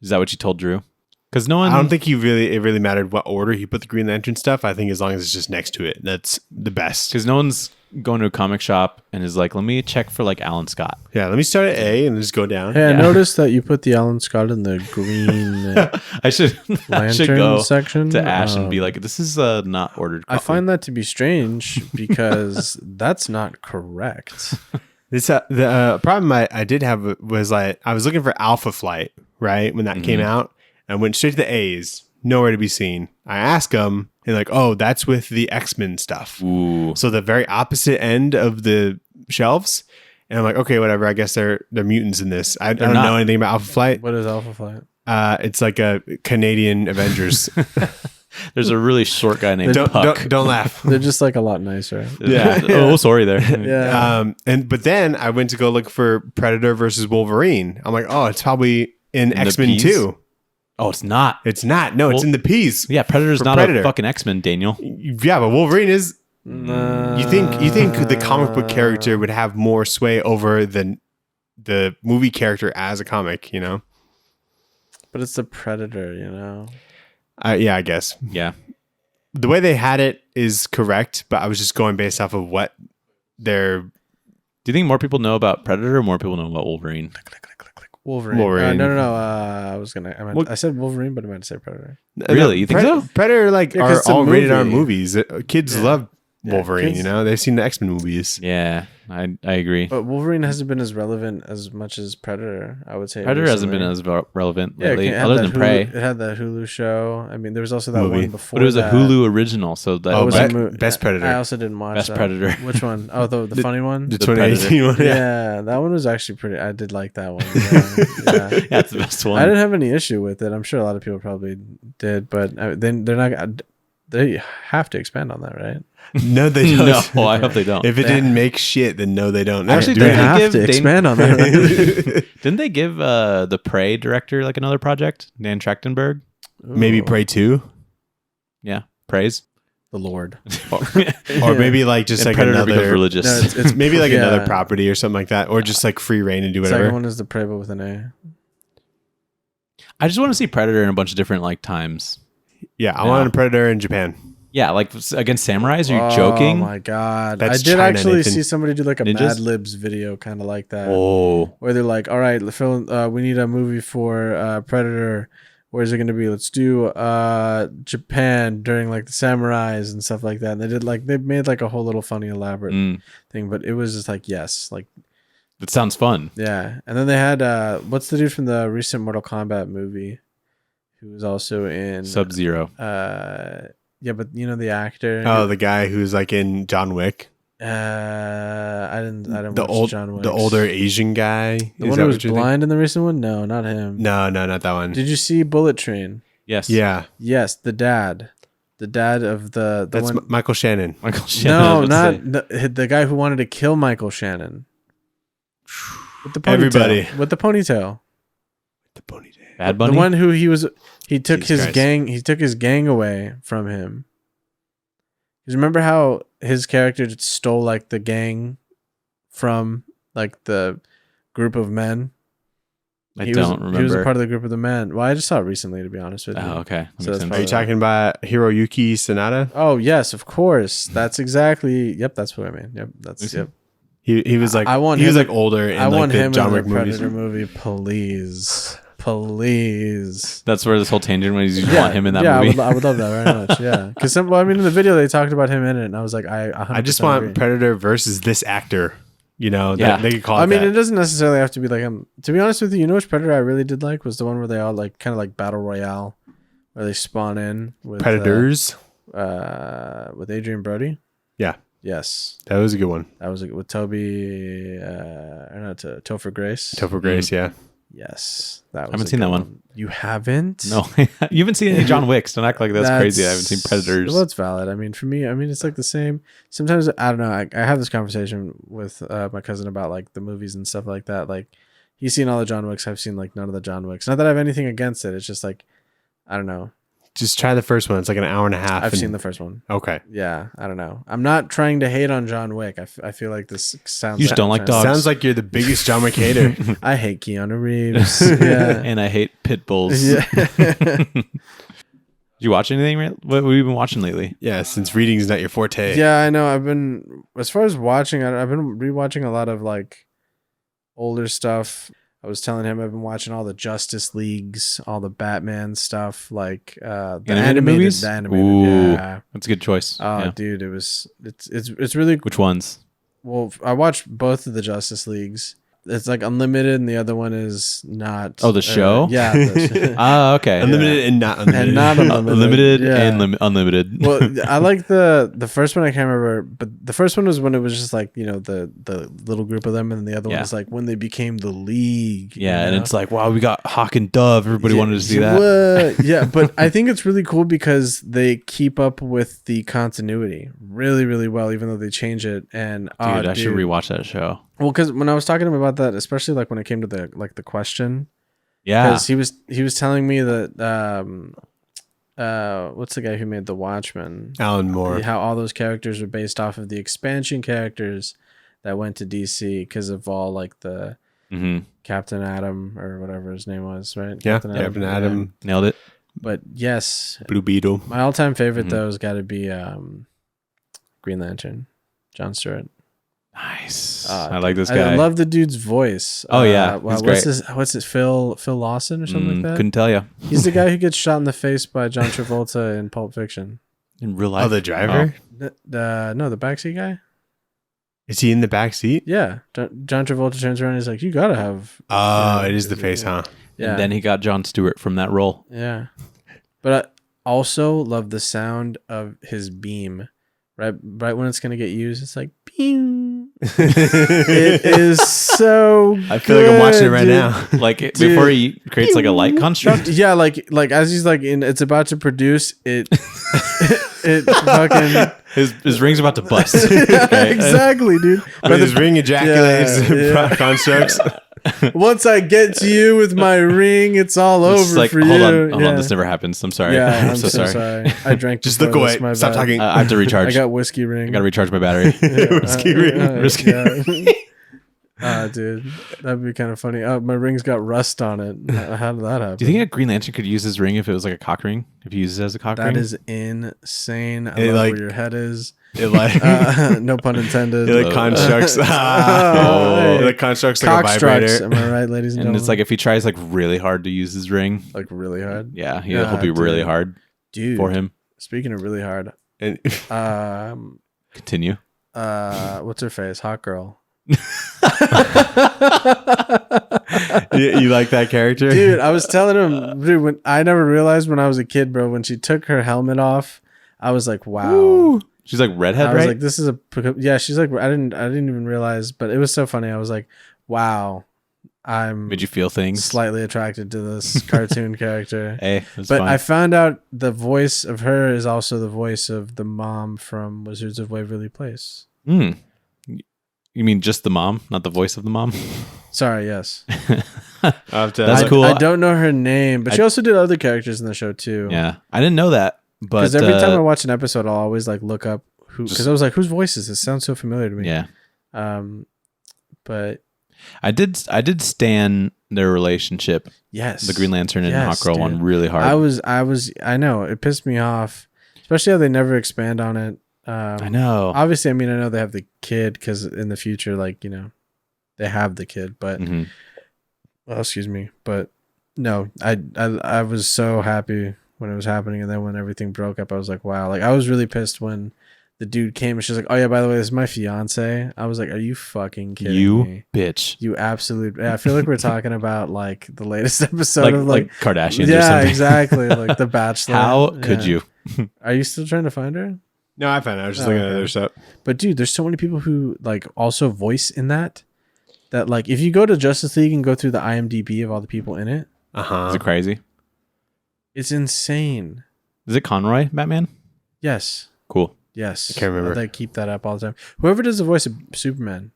Is that what you told Drew? Because no one... I don't think it really mattered what order he put the Green Lantern stuff. I think as long as it's just next to it, that's the best. Because no one's going to a comic shop and is like, let me check for like Alan Scott. Yeah, let me start at A and just go down. Hey, I Yeah. noticed that you put the Alan Scott in the green I should lantern go section to Ash and be like, this is not ordered I copy. find that to be strange because that's not correct. This the problem I did have was like I was looking for Alpha Flight right when that came out. I went straight to the A's, nowhere to be seen. I asked them, and like, oh, that's with the X-Men stuff. Ooh. So the very opposite end of the shelves. And I'm like, okay, whatever. I guess they're mutants in this. I don't not. know anything about Alpha Flight. What is Alpha Flight? It's like a Canadian Avengers. There's a really short guy named Puck. don't laugh. They're just like a lot nicer. Yeah. Oh, sorry there. Yeah. But then I went to go look for Predator versus Wolverine. I'm like, oh, it's probably in the X-Men Ps? 2. Oh, it's not. It's not. No, it's Well, in the P's. Yeah, Predator's For not Predator. a fucking X-Men, Daniel. Yeah, but Wolverine is. You think the comic book character would have more sway over than the movie character as a comic? But it's the Predator, Yeah, I guess Yeah. the way they had it is correct, but I was just going based off of what their Do you think more people know about Predator or more people know about Wolverine? Wolverine. Wolverine. No. I said Wolverine, but I meant to say Predator. Really? You think so? Predator Yeah, 'cause are it's a all rated R movie. movies. Kids love Yeah, Wolverine. kids- They've seen the X-Men movies. Yeah, I agree. But Wolverine hasn't been as relevant as much as Predator, I would say. Predator hasn't been recently. as relevant Yeah, lately, it had other that than Hulu- Prey. It had that Hulu show. I mean, there was also that Movie. one before. But it was a that. Hulu original, so that Oh, was Be- a mo- Best Predator. I also didn't watch Best that. Predator. Which one? Oh, the funny one. The The 2018 one. Yeah, that one was actually pretty. I did like that one. Yeah. Yeah, it's the best one. I didn't have any issue with it. I'm sure a lot of people probably did, but they're not. they have to expand on that, right? No, they don't. No, I hope they don't. If it didn't make shit, then no, they don't. Actually, Do They it. have to expand on that, right? Didn't they give the Prey director like another project? Dan Trachtenberg? Maybe Ooh, Prey 2, Yeah. Praise? the Lord. or maybe like just And like Predator becomes another. religious. No, it's Maybe like yeah. another property or something like that, or just like free reign and do Second whatever. one is the Prey, but with an A. I just want to see Predator in a bunch of different like times. Yeah, I No. wanted a Predator in Japan. Yeah, like against samurais. Are you Oh joking? my god! That's I did China, actually Nathan. see somebody do like a Ninjas? Mad Libs video, kind of like that, Oh, where they're like, "All right, Phil, we need a movie for Predator. Where's it gonna be? Let's do Japan during like the samurais and stuff like that." And they made like a whole little funny elaborate thing, but it was just like yes, like that sounds fun. yeah. And then they had what's the dude from the recent Mortal Kombat movie, who was also in Sub-Zero. Yeah, but you know the actor. Oh, the guy who's like in John Wick, I didn't the watch John Wick. the older Asian guy. The one who was blind in the recent one? No, not him. No, not that one. Did you see Bullet Train? Yes. Yeah, Yes, the dad of the that's one. Michael Shannon. Michael Shannon. I No, was about to say. not the guy who wanted to kill Michael Shannon. With the ponytail. Everybody. With the ponytail. The ponytail. Bad Bunny. The one who he took Jesus his Christ. gang. He took his gang away from him. Because remember how his character just stole like the gang from like the group of men. I He don't was, He was a remember. part of the group of the men. Well, I just saw it recently, to be honest with you. Oh, okay. That So makes that's sense. Are you talking about Hiroyuki Sanada? Oh yes, of course. That's exactly. Yep, that's what I mean. Yep, that's yep. He was like I want he was him- like older in I like want the him John in Wick the movies. Predator movie, please, please. That's where this whole tangent when you want him in that yeah, movie. I would love that very much. Yeah, because well, I mean, in the video they talked about him in it, and I was like, I 100% I just want agree. Predator versus this actor. You know, Yeah. they could call it I mean, that. it doesn't necessarily have to be like him. To be honest with you, you know which Predator I really did like was the one where they all like kind of like battle royale, where they spawn in with Predators. with Adrian Brody. Yeah. Yes, That was a good one. that was with Toby, or not Topher Grace. Topher Grace, yeah. Yes, that was. haven't a seen good that one. You haven't? No, you haven't seen any John Wicks. Don't act like that's crazy. I haven't seen Predators. Well, it's valid. I mean, for me, it's like the same. Sometimes I don't know. I have this conversation with my cousin about like the movies and stuff like that. Like he's seen all the John Wicks. I've seen like none of the John Wicks. Not that I have anything against it. It's just like I don't know. Just try the first one. It's like an hour and a half. I've seen the first one. Okay. Yeah, I don't know. I'm not trying to hate on John Wick. I feel like this sounds. You just don't like dogs. Sounds like you're the biggest John Wick hater. I hate Keanu Reeves. Yeah. And I hate pit bulls. Yeah. Did you watch anything? What have you been watching lately? Yeah, since reading is not your forte. Yeah, I know. I've been as far as watching. I've been rewatching a lot of like older stuff. I was telling him I've been watching all the Justice Leagues, all the Batman stuff, like the animated movies? The animated, Ooh. yeah. That's a good choice. Oh, Yeah. dude, it's really Which ones? well. I watched both of the Justice Leagues. It's like unlimited, and the other one is not. Oh, the show? Yeah. The, Ah, okay. Unlimited and not unlimited. and not unlimited. Unlimited Yeah. and unlimited. Well, I like the first one. I can't remember, but the first one was when it was just like the little group of them, and then the other one Yeah. was like when they became the League. Yeah, you and know? it's like, wow, we got Hawk and Dove. Everybody wanted to see that. What? Yeah, but I think it's really cool because they keep up with the continuity really, really well, even though they change it. And Dude, I should rewatch that show. Well, because when I was talking to him about that, especially like when it came to the question, Yeah. because he was telling me that what's the guy who made The Watchmen? Alan Moore. How all those characters were based off of the expansion characters that went to DC because of all like the Mm-hmm. Captain Atom or whatever his name was, right? Yeah, Captain Captain Atom, Nailed it. But yes, Blue Beetle. my all-time favorite Mhm. though has got to be Green Lantern, John Stewart. Nice. Ah, I like this guy. I love the dude's voice. Oh, yeah, wow, he's what's his Phil Lawson or something like that? Couldn't tell you. He's the guy who gets shot in the face by John Travolta in Pulp Fiction. In real life. Oh, the driver? No, the backseat guy. Is he in the back seat? Yeah, John Travolta turns around and he's like, "You gotta have." Oh, yeah, it is the face, huh? Yeah, And then he got John Stewart from that role. yeah. But I also love the sound of his beam. Right when it's gonna get used, it's like pew. It is so. I feel like I'm watching it right dude. now. Like before he creates like a light construct. Yeah, like as he's like it's about to produce it. it fucking His ring's about to bust. exactly, dude. But his ring ejaculates Yeah. constructs. Once I get to you with my ring, it's all It's over like, for hold you. on, this never happens. I'm sorry. Yeah, I'm so sorry. I drank. Just before look this, away. my Stop bad. talking. I have to recharge. I got whiskey ring. I got to recharge my battery. Whiskey ring. Yeah. Dude, that'd be kind of funny. My ring's got rust on it. How did that happen? Do you think a Green Lantern could use his ring if it was like a cock ring? If he uses it as a cock ring? That is insane. I It, love like- where your head is. It like No pun intended. it like constructs. Oh. It like constructs like Cock a strikes. vibrator. Am I right, ladies and And gentlemen? it's like if he tries like really hard to use his ring, like really hard. yeah, he'll be dude. really hard Dude, for him. speaking of really hard, And Continue. what's her face? Hot girl. you like that character, Dude, I was telling him, dude, when I never realized when I was a kid, bro, when she took her helmet off, I was like, wow. Ooh. She's like redhead, I was right? like, this is yeah, she's like, I didn't even realize, but it was so funny. I was like, wow, I'm Made you feel things. slightly attracted to this cartoon character. Hey, that's But fine. I found out the voice of her is also the voice of the mom from Wizards of Waverly Place. You mean just the mom, not the voice of the mom? Sorry, yes. That's cool. I don't know her name, but she also did other characters in the show too. Yeah, I didn't know that. But Because every time I watch an episode, I'll always like look up who, because I was like, whose voice is this? Sounds so familiar to me. yeah, But I did stan their relationship, yes, the Green Lantern and Yes, Hawk Girl dude. one, really hard. I know it pissed me off, especially how they never expand on it. I know. Obviously, I mean, I know they have the kid because in the future, like, you know, they have the kid, but Mhm. well, excuse me, but no, I was so happy when it was happening, and then when everything broke up, I was like, wow. Like, I was really pissed when the dude came and she's like, oh yeah, by the way, this is my fiance. I was like, are you fucking kidding You me? bitch. You absolute. I feel like we're talking about like the latest episode Like, of like Kardashians or yeah, something. exactly, like The Bachelor. How could Yeah. you? Are you still trying to find her? no, I found it. I was just Oh, looking at okay. other stuff. But dude, there's so many people who like also voice in that like if you go to Justice League and go through the IMDb of all the people in it, Is it crazy? it's insane. Is it Conroy Batman? Yes. Cool. Yes. I can't remember. They keep that up all the time. Whoever does the voice of Superman.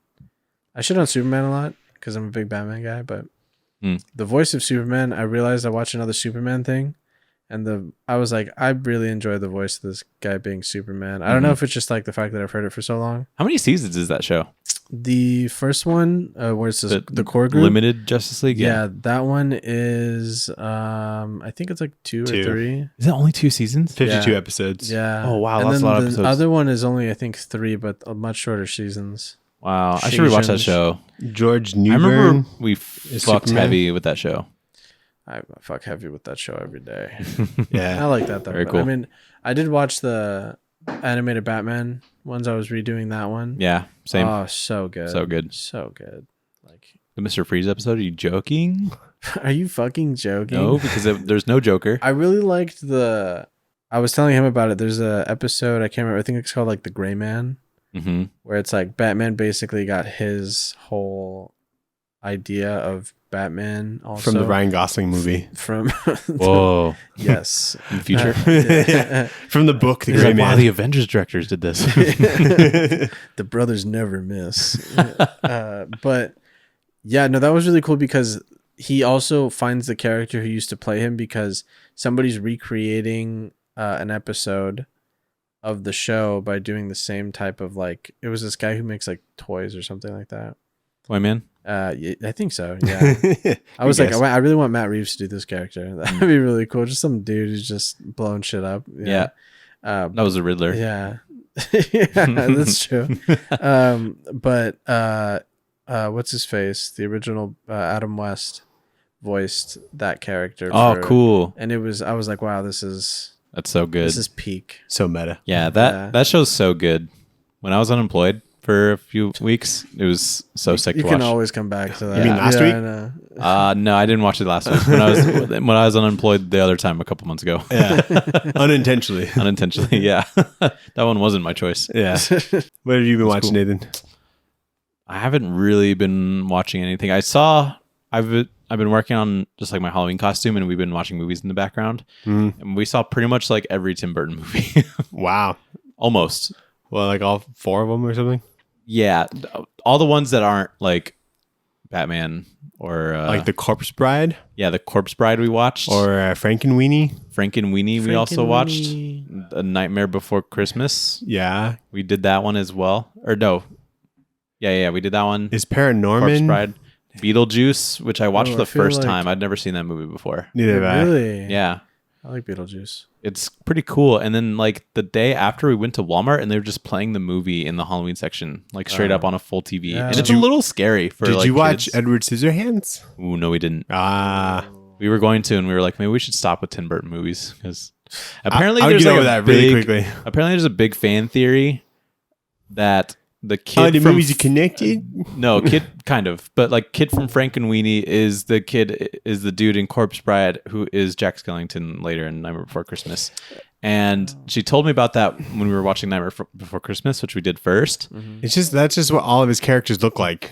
I shit on Superman a lot because I'm a big Batman guy, but the voice of Superman, I realized I watched another Superman thing and I was like, I really enjoy the voice of this guy being Superman. I don't know if it's just like the fact that I've heard it for so long. How many seasons is that show? The first one, where it's the core group. Limited Justice League. Yeah, that one is I think it's like two or 3. Is it only 2 seasons? 52 Yeah. episodes. Yeah. Oh, wow, And that's then a lot of the episodes. other one is only I think 3, but much shorter seasons. Wow, I should rewatch that Seasons. show. George I remember Newbern. we fucked Superman? heavy with that show. I fuck heavy with that show every day. I Yeah. like that though. Very but, cool. I mean, I did watch the animated Batman ones. I was redoing that one. Yeah, same. Oh, so good. So good. So good. Like, The Mr. Freeze episode. Are you joking? are you fucking joking? No, because there's no Joker. I really liked I was telling him about it. There's a episode, I can't remember. I think it's called like The Gray Man, Mm-hmm. where it's like Batman basically got his whole idea of Batman also From the Ryan Gosling movie. From Whoa. yes. In the future. Yeah. From the book, The He's Gray like, wow, Man. the Avengers directors did this. The brothers never miss. But yeah, no, that was really cool because he also finds the character who used to play him because somebody's recreating an episode of the show by doing the same type of like, it was this guy who makes like toys or something like that. Why, man? I think so. Yeah. I was like, I really want Matt Reeves to do this character. That'd be really cool. Just some dude who's just blowing shit up. Yeah. That was the Riddler. Yeah. Yeah, that's true. But what's his face? The original Adam West voiced that character. Oh, cool. And I was like, wow, this is so good. This is peak. So meta. Yeah, that show's so good. When I was unemployed for a few weeks, it was so sick You to can watch. always come back to that. You mean last week? I know. No, I didn't watch it last week. When I was unemployed the other time a couple months ago. Yeah. Unintentionally. Unintentionally, yeah. That one wasn't my choice. Yeah. What have you been watching, cool. Nathan? I haven't really been watching anything. I've I've been working on just like my Halloween costume, and we've been watching movies in the background, and we saw pretty much like every Tim Burton movie. Wow. Almost. Well, like all 4 of them or something? Yeah, all the ones that aren't like Batman or Like The Corpse Bride? yeah, The Corpse Bride we watched, Or Frankenweenie? Frankenweenie we also watched, Frankenweenie. A Nightmare Before Christmas. Yeah. We did that one as well. Or no. Yeah, we did that one. Is Corpse Paranorman? Bride. Beetlejuice, which I watched Oh, I the feel first like- time. I'd never seen that movie before. Neither have I. Really? Yeah. I like Beetlejuice. It's pretty cool. And then like the day after we went to Walmart and they were just playing the movie in the Halloween section, like straight up on a full TV. Yeah. And Did it's a little scary for Did like you watch kids. Edward Scissorhands? Ooh, no, we didn't. Ah. We were going to, and we were like, maybe we should stop with Tim Burton movies because apparently I would there's get like over a that really big, quickly. apparently there's a big fan theory that the kid Oh, the from movies are connected? no kid kind of, but like kid from Frankenweenie is the dude in Corpse Bride who is Jack Skellington later in Nightmare Before Christmas. And she told me about that when we were watching Nightmare Before Christmas, which we did first. That's just what all of his characters look like.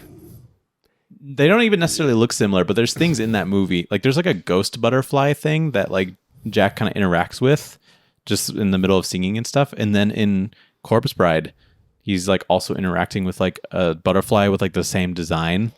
They don't even necessarily look similar, but there's things in that movie. Like there's like a ghost butterfly thing that like Jack kind of interacts with just in the middle of singing and stuff. And then in Corpse Bride, he's like also interacting with like a butterfly with like the same design.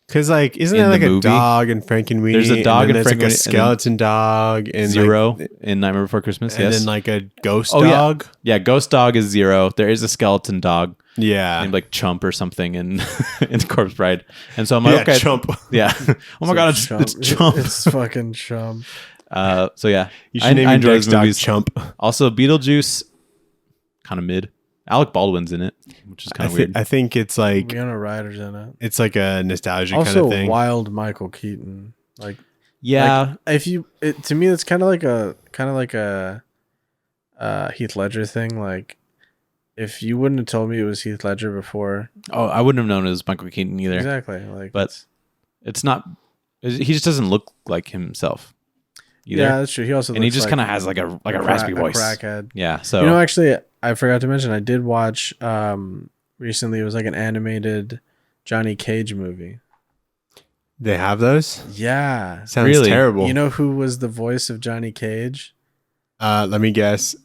Because like, isn't In there like the a movie? dog in Frankenweenie? There's a dog and in then there's like a Frankenweenie, and then skeleton dog and Zero like, in Nightmare Before Christmas. and Yes. then like a ghost Oh, yeah. dog. Yeah, Ghost Dog is Zero. There is a skeleton dog Yeah. named like Chump or something in in Corpse Bride. And so I'm like, Yeah, okay. Chump. Yeah. Oh my god, it's Chump. It's fucking Chump. So yeah. You should name your enjoy dog's those dog movies. Chump. Also, Beetlejuice, kind of mid. Alec Baldwin's in it, which is kind of weird. I think it's like Winona Ryder's in it. it's like a nostalgia Also, kind of thing. wild Michael Keaton. Like, Yeah, if you, to me, it's kind of like a Heath Ledger thing. Like, if you wouldn't have told me it was Heath Ledger before, oh, I wouldn't have known it was Michael Keaton either. exactly. Like, But it's not. He just doesn't look like himself either. yeah, that's true. He also and he looks just like kind of has like a raspy voice. crackhead. Yeah. So You know, actually, I forgot to mention I did watch recently. It was like an animated Johnny Cage movie. They have those? Yeah. Sounds Really? terrible. You know who was the voice of Johnny Cage? Let me guess.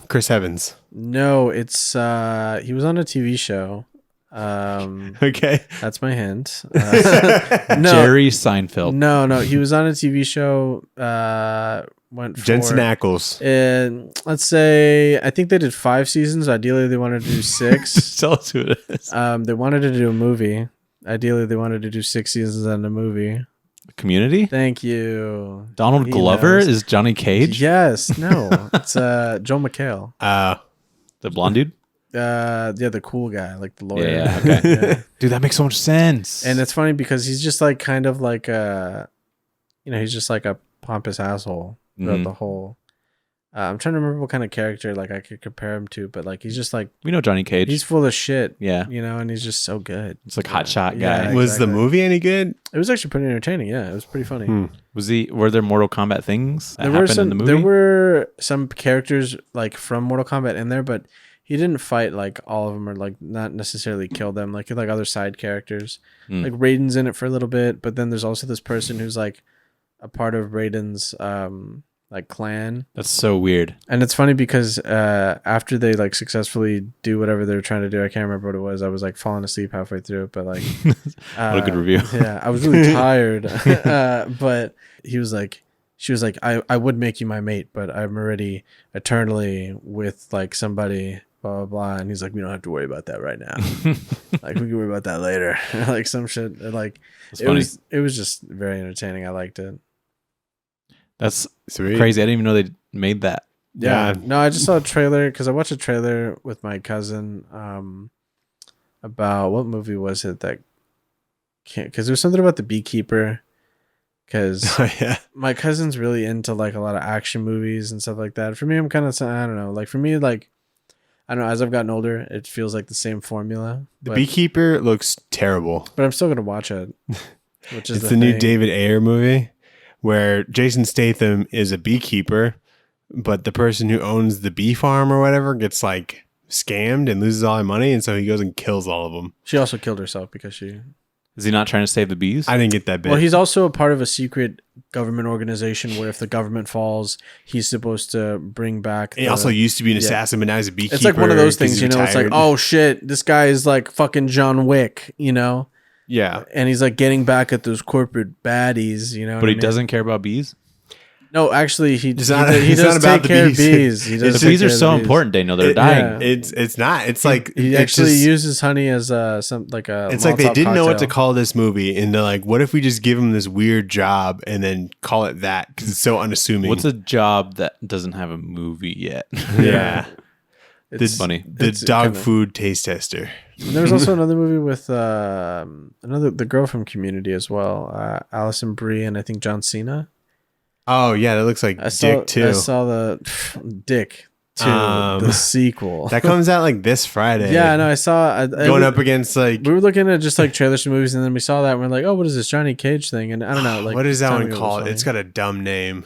Chris Evans. No, it's he was on a TV show. Okay. That's my hint. No, Jerry Seinfeld. no, he was on a TV show. Went for Jensen Ackles. And let's say I think they did 5 seasons. Ideally, they wanted to do 6. Tell us who it is. They wanted to do a movie. Ideally, they wanted to do 6 seasons and a movie. Community. Thank you. Donald He Glover knows. is Johnny Cage. Yes. No. It's Joel McHale. The blonde dude. Yeah, the cool guy, like the lawyer. Yeah. Okay. Yeah. Dude, that makes so much sense. And it's funny because he's just like kind of like he's just like a pompous asshole throughout Mhm. the whole. I'm trying to remember what kind of character like I could compare him to, but like he's just like we know Johnny Cage. he's full of shit. Yeah. You know, and he's just so good. It's like hot shot Yeah. guy. Was the exactly. movie any good? It was actually pretty entertaining. Yeah, it was pretty funny. Were there Mortal Kombat things that There were happened some. in the movie? There were some characters like from Mortal Kombat in there, but he didn't fight like all of them or like not necessarily kill them. Like other side characters. Mm. Like Raiden's in it for a little bit, but then there's also this person who's like a part of Raiden's like clan. That's so weird. And it's funny because after they like successfully do whatever they were trying to do, I can't remember what it was. I was like falling asleep halfway through it, but like What a good review. Yeah, I was really tired. But she was like, I would make you my mate, but I'm already eternally with like somebody, blah blah blah. And he's like, we don't have to worry about that right now. Like we can worry about that later. Like some shit. Like That's it funny. was just very entertaining. I liked it. That's Sweet. crazy. I didn't even know they made that. Yeah. Yeah. No, I just saw a trailer because I watched a trailer with my cousin about what movie was it that because there was something about the beekeeper because Yeah. my cousin's really into like a lot of action movies and stuff like that. For me, I'm kind of I don't know. Like for me, like I don't know. As I've gotten older, it feels like the same formula. The but, Beekeeper looks terrible. but I'm still gonna watch it. Which is It's the new thing. David Ayer movie where Jason Statham is a beekeeper, but the person who owns the bee farm or whatever gets like scammed and loses all their money, and so he goes and kills all of them. She also killed herself because she Is he not trying to save the bees? I didn't get that bit. Well, he's also a part of a secret government organization where if the government falls, he's supposed to bring back. He also used to be an assassin, but now he's a beekeeper. It's like one of those 'cause things, he's you know. It's like, retired. oh shit, this guy is like fucking John Wick, you know. Yeah. And he's like getting back at those corporate baddies, you know. But he doesn't care about bees. No, actually, he It's does not- he it's does not about take the care bees. of bees. He does The take bees care are of the so bees. important, Daniel. They're dying. It's not. It's like He it's actually just- uses honey as some like a. It's like they Molotov didn't know what to cocktail. call this movie, and they're like, "What if we just give him this weird job and then call it that?" Because it's so unassuming. What's a job that doesn't have a movie yet? yeah? It's funny. The It's dog kinda- food taste tester. And there was also another movie with the girl from Community as well, Alison Brie, and I think John Cena. Oh yeah, that looks like I saw Dick too. I saw the Dick 2, the sequel. That comes out like this Friday. Yeah, no, I saw Going up against like We were looking at just like trailers for movies, and then we saw that, and we're like, "Oh, what is this Johnny Cage thing?" And I don't know, like, what is that timing one of it was called? funny. It's got a dumb name.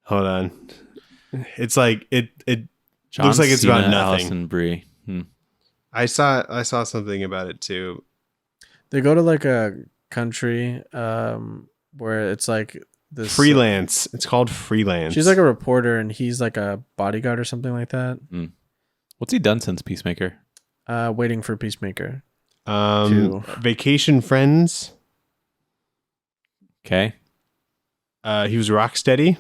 Hold on. It's like it John looks like it's Cena, about nothing. Allison Brie. I saw something about it too. They go to like a country where it's like this Freelance. It's called Freelance. She's like a reporter, and he's like a bodyguard or something like that. What's he done since Peacemaker? Waiting for Peacemaker. Two. Vacation Friends. Okay. He was Rocksteady.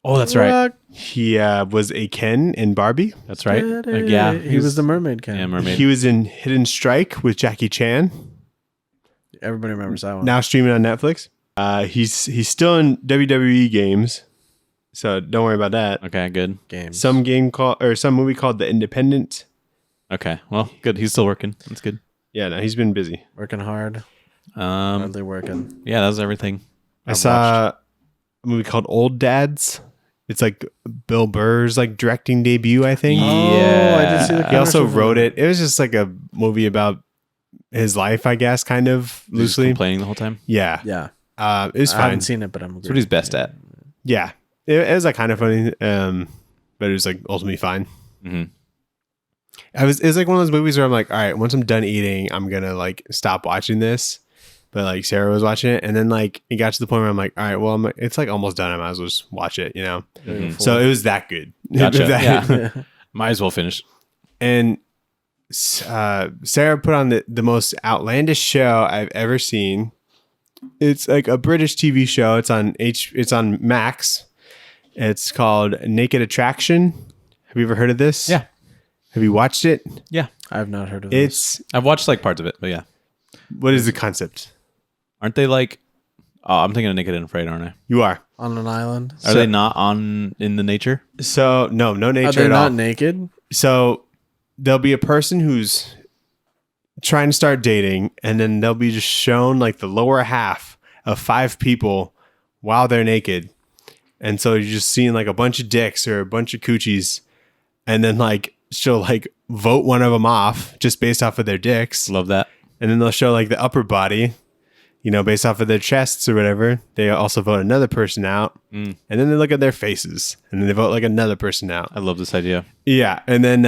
Oh, that's right. He was a Ken in Barbie. That's right. Yeah. He was the mermaid kind. Yeah, mermaid. He was in Hidden Strike with Jackie Chan. Everybody remembers that one. Now streaming on Netflix. He's still in WWE games, so don't worry about that. Okay, good. Games. Some movie called The Independent. Okay, well, good. He's still working. That's good. Yeah, no, he's been busy. Working hard. Um, Hardly working. yeah, that was everything. I saw a movie called Old Dads. It's like Bill Burr's like directing debut, I think. Yeah. I did see the He also commercial for wrote that. it. It was just like a movie about his life, I guess, kind of He was just loosely. complaining the whole time. Yeah. Yeah. It was I haven't fine. seen it, but I'm That's what he's best at. Yeah. It was like kind of funny. But it was like ultimately fine. hmm It was like one of those movies where I'm like, all right, once I'm done eating, I'm gonna like stop watching this. But like Sarah was watching it, and then like it got to the point where I'm like, all right, well, it's like almost done. I might as well just watch it, you know. So it was that good. Gotcha. That- Yeah. Might as well finish. And Sarah put on the most outlandish show I've ever seen. It's like a British TV show. It's on Max. It's called Naked Attraction. Have you ever heard of this? Yeah. Have you watched it? Yeah. I have not heard of this. It's I've watched like parts of it, but yeah. what is the concept? Aren't they like, oh, I'm thinking of Naked and Afraid, aren't I? You are. On an island. Are they not in the nature? So no Are nature they at all. not naked? So there'll be a person who's trying to start dating, and then they'll be just shown like the lower half of 5 people while they're naked. And so you're just seeing like a bunch of dicks or a bunch of coochies, and then like she'll like vote one of them off just based off of their dicks. Love that. And then they'll show like the upper body, you know, based off of their chests or whatever. They also vote another person out. And then they look at their faces, and then they vote like another person out. I love this idea. Yeah. And then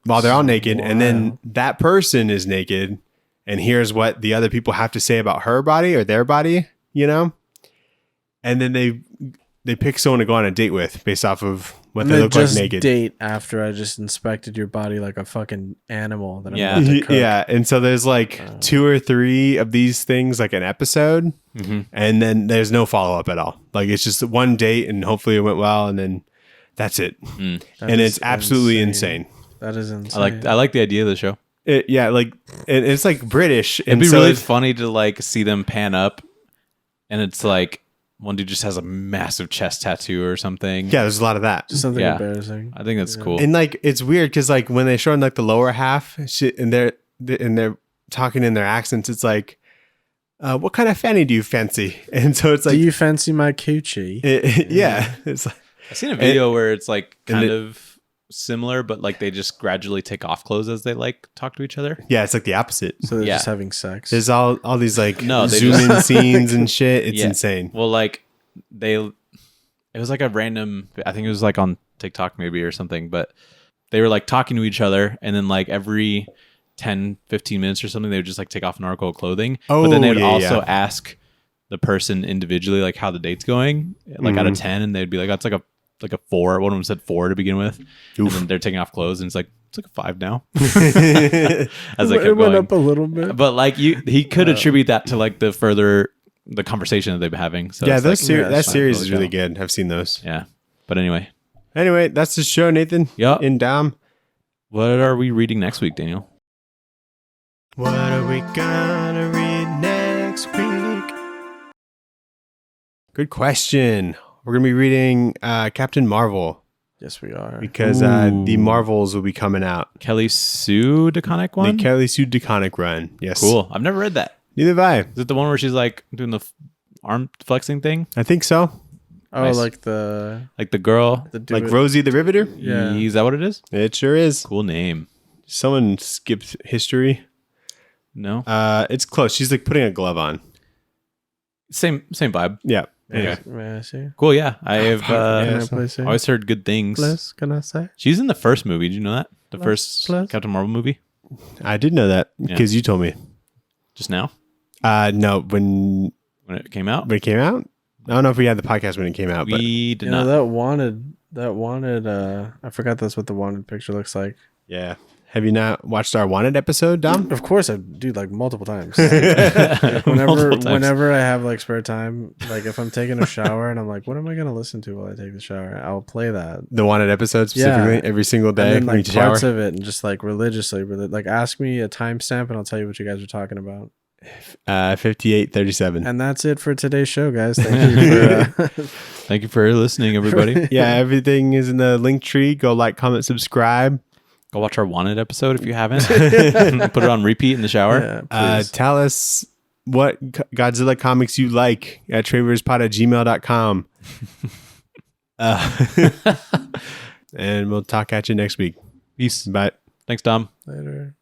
while they're all naked, and then that person is naked, and here's what the other people have to say about her body or their body, you know? And then they pick someone to go on a date with based off of what And they then look like just naked. date after I just inspected your body like a fucking animal that I'm Yeah. about to cook. Yeah. And so there's like 2 or 3 of these things, like an episode, and then there's no follow up at all. Like it's just one date, and hopefully it went well, and then that's it. That And is it's absolutely insane. That is insane. I like the idea of the show. Like it's like British. It'd And be so really it's- funny to like see them pan up, and it's like one dude just has a massive chest tattoo or something. yeah, there's a lot of that. Just something Yeah. embarrassing. I think that's cool. And like it's weird because like when they show in like the lower half shit, and they're talking in their accents, it's like, what kind of fanny do you fancy? And so it's like, Do you fancy my coochie? yeah, it's like, I've seen a video where it's like and kind it- of similar, but like they just gradually take off clothes as they like talk to each other. yeah, it's like the opposite. So they're Yeah. just having sex. There's all these like No, they zoom in just- scenes and shit. It's Yeah. insane. Well, like it was like a random, I think it was like on TikTok maybe or something, but they were like talking to each other, and then like every 10, 15 minutes or something, they would just like take off an article of clothing. But then they would also ask the person individually like how the date's going, like out of 10, and they'd be like, that's like a 4. One of them said 4 to begin with. And then they're taking off clothes and it's like a 5 now. As I kept It went going. up a little bit. But like he could attribute that to like the conversation that they've been having. So Yeah, that series is really good. I've seen those. Yeah. But anyway, that's the show, Nathan. Yep. In Dom. What are we reading next week, Daniel? What are we gonna read next week? Good question. We're gonna be reading Captain Marvel Yes, we are. because the Marvels will be coming out. Kelly Sue DeConnick one? The Kelly Sue DeConnick run. Yes. Cool. I've never read that. Neither have I. Is it the one where she's like doing the arm flexing thing? I think so. Oh, Nice. like the girl? Like Rosie the Riveter? Yeah. Is that what it is? It sure is. Cool name. Someone skipped history. No? It's close. She's like putting a glove on. Same vibe. Yeah. Okay. May I see? Cool, yeah. I have Can I so- please see? always heard good things. Please, can I say? She's in the first movie. Did you know that? The first Plus. Captain Marvel movie? I did know that because you told me. Just now? No, when When it came out? it came out. I don't know if we had the podcast when it came out, but We did You not. know, that wanted, I forgot that's what the wanted picture looks like. yeah. Have you not watched our Wanted episode, Dom? Of course I do, like multiple times. Multiple times. Whenever I have like spare time, like if I'm taking a shower and I'm like, what am I gonna listen to while I take the shower? I'll play that. The Wanted episode specifically Yeah. every single day And then when like you shower. parts of it and just like religiously, like ask me a timestamp and I'll tell you what you guys are talking about. 58:37. And that's it for today's show, guys. Thank you for Thank you for listening, everybody. Yeah, everything is in the link tree. Go like, comment, subscribe. Go watch our Wanted episode if you haven't. Put it on repeat in the shower. yeah, please. Tell us what Godzilla comics you like at tradewaiterspod@gmail.com. And we'll talk at you next week. Peace. Bye. Thanks, Dom. Later.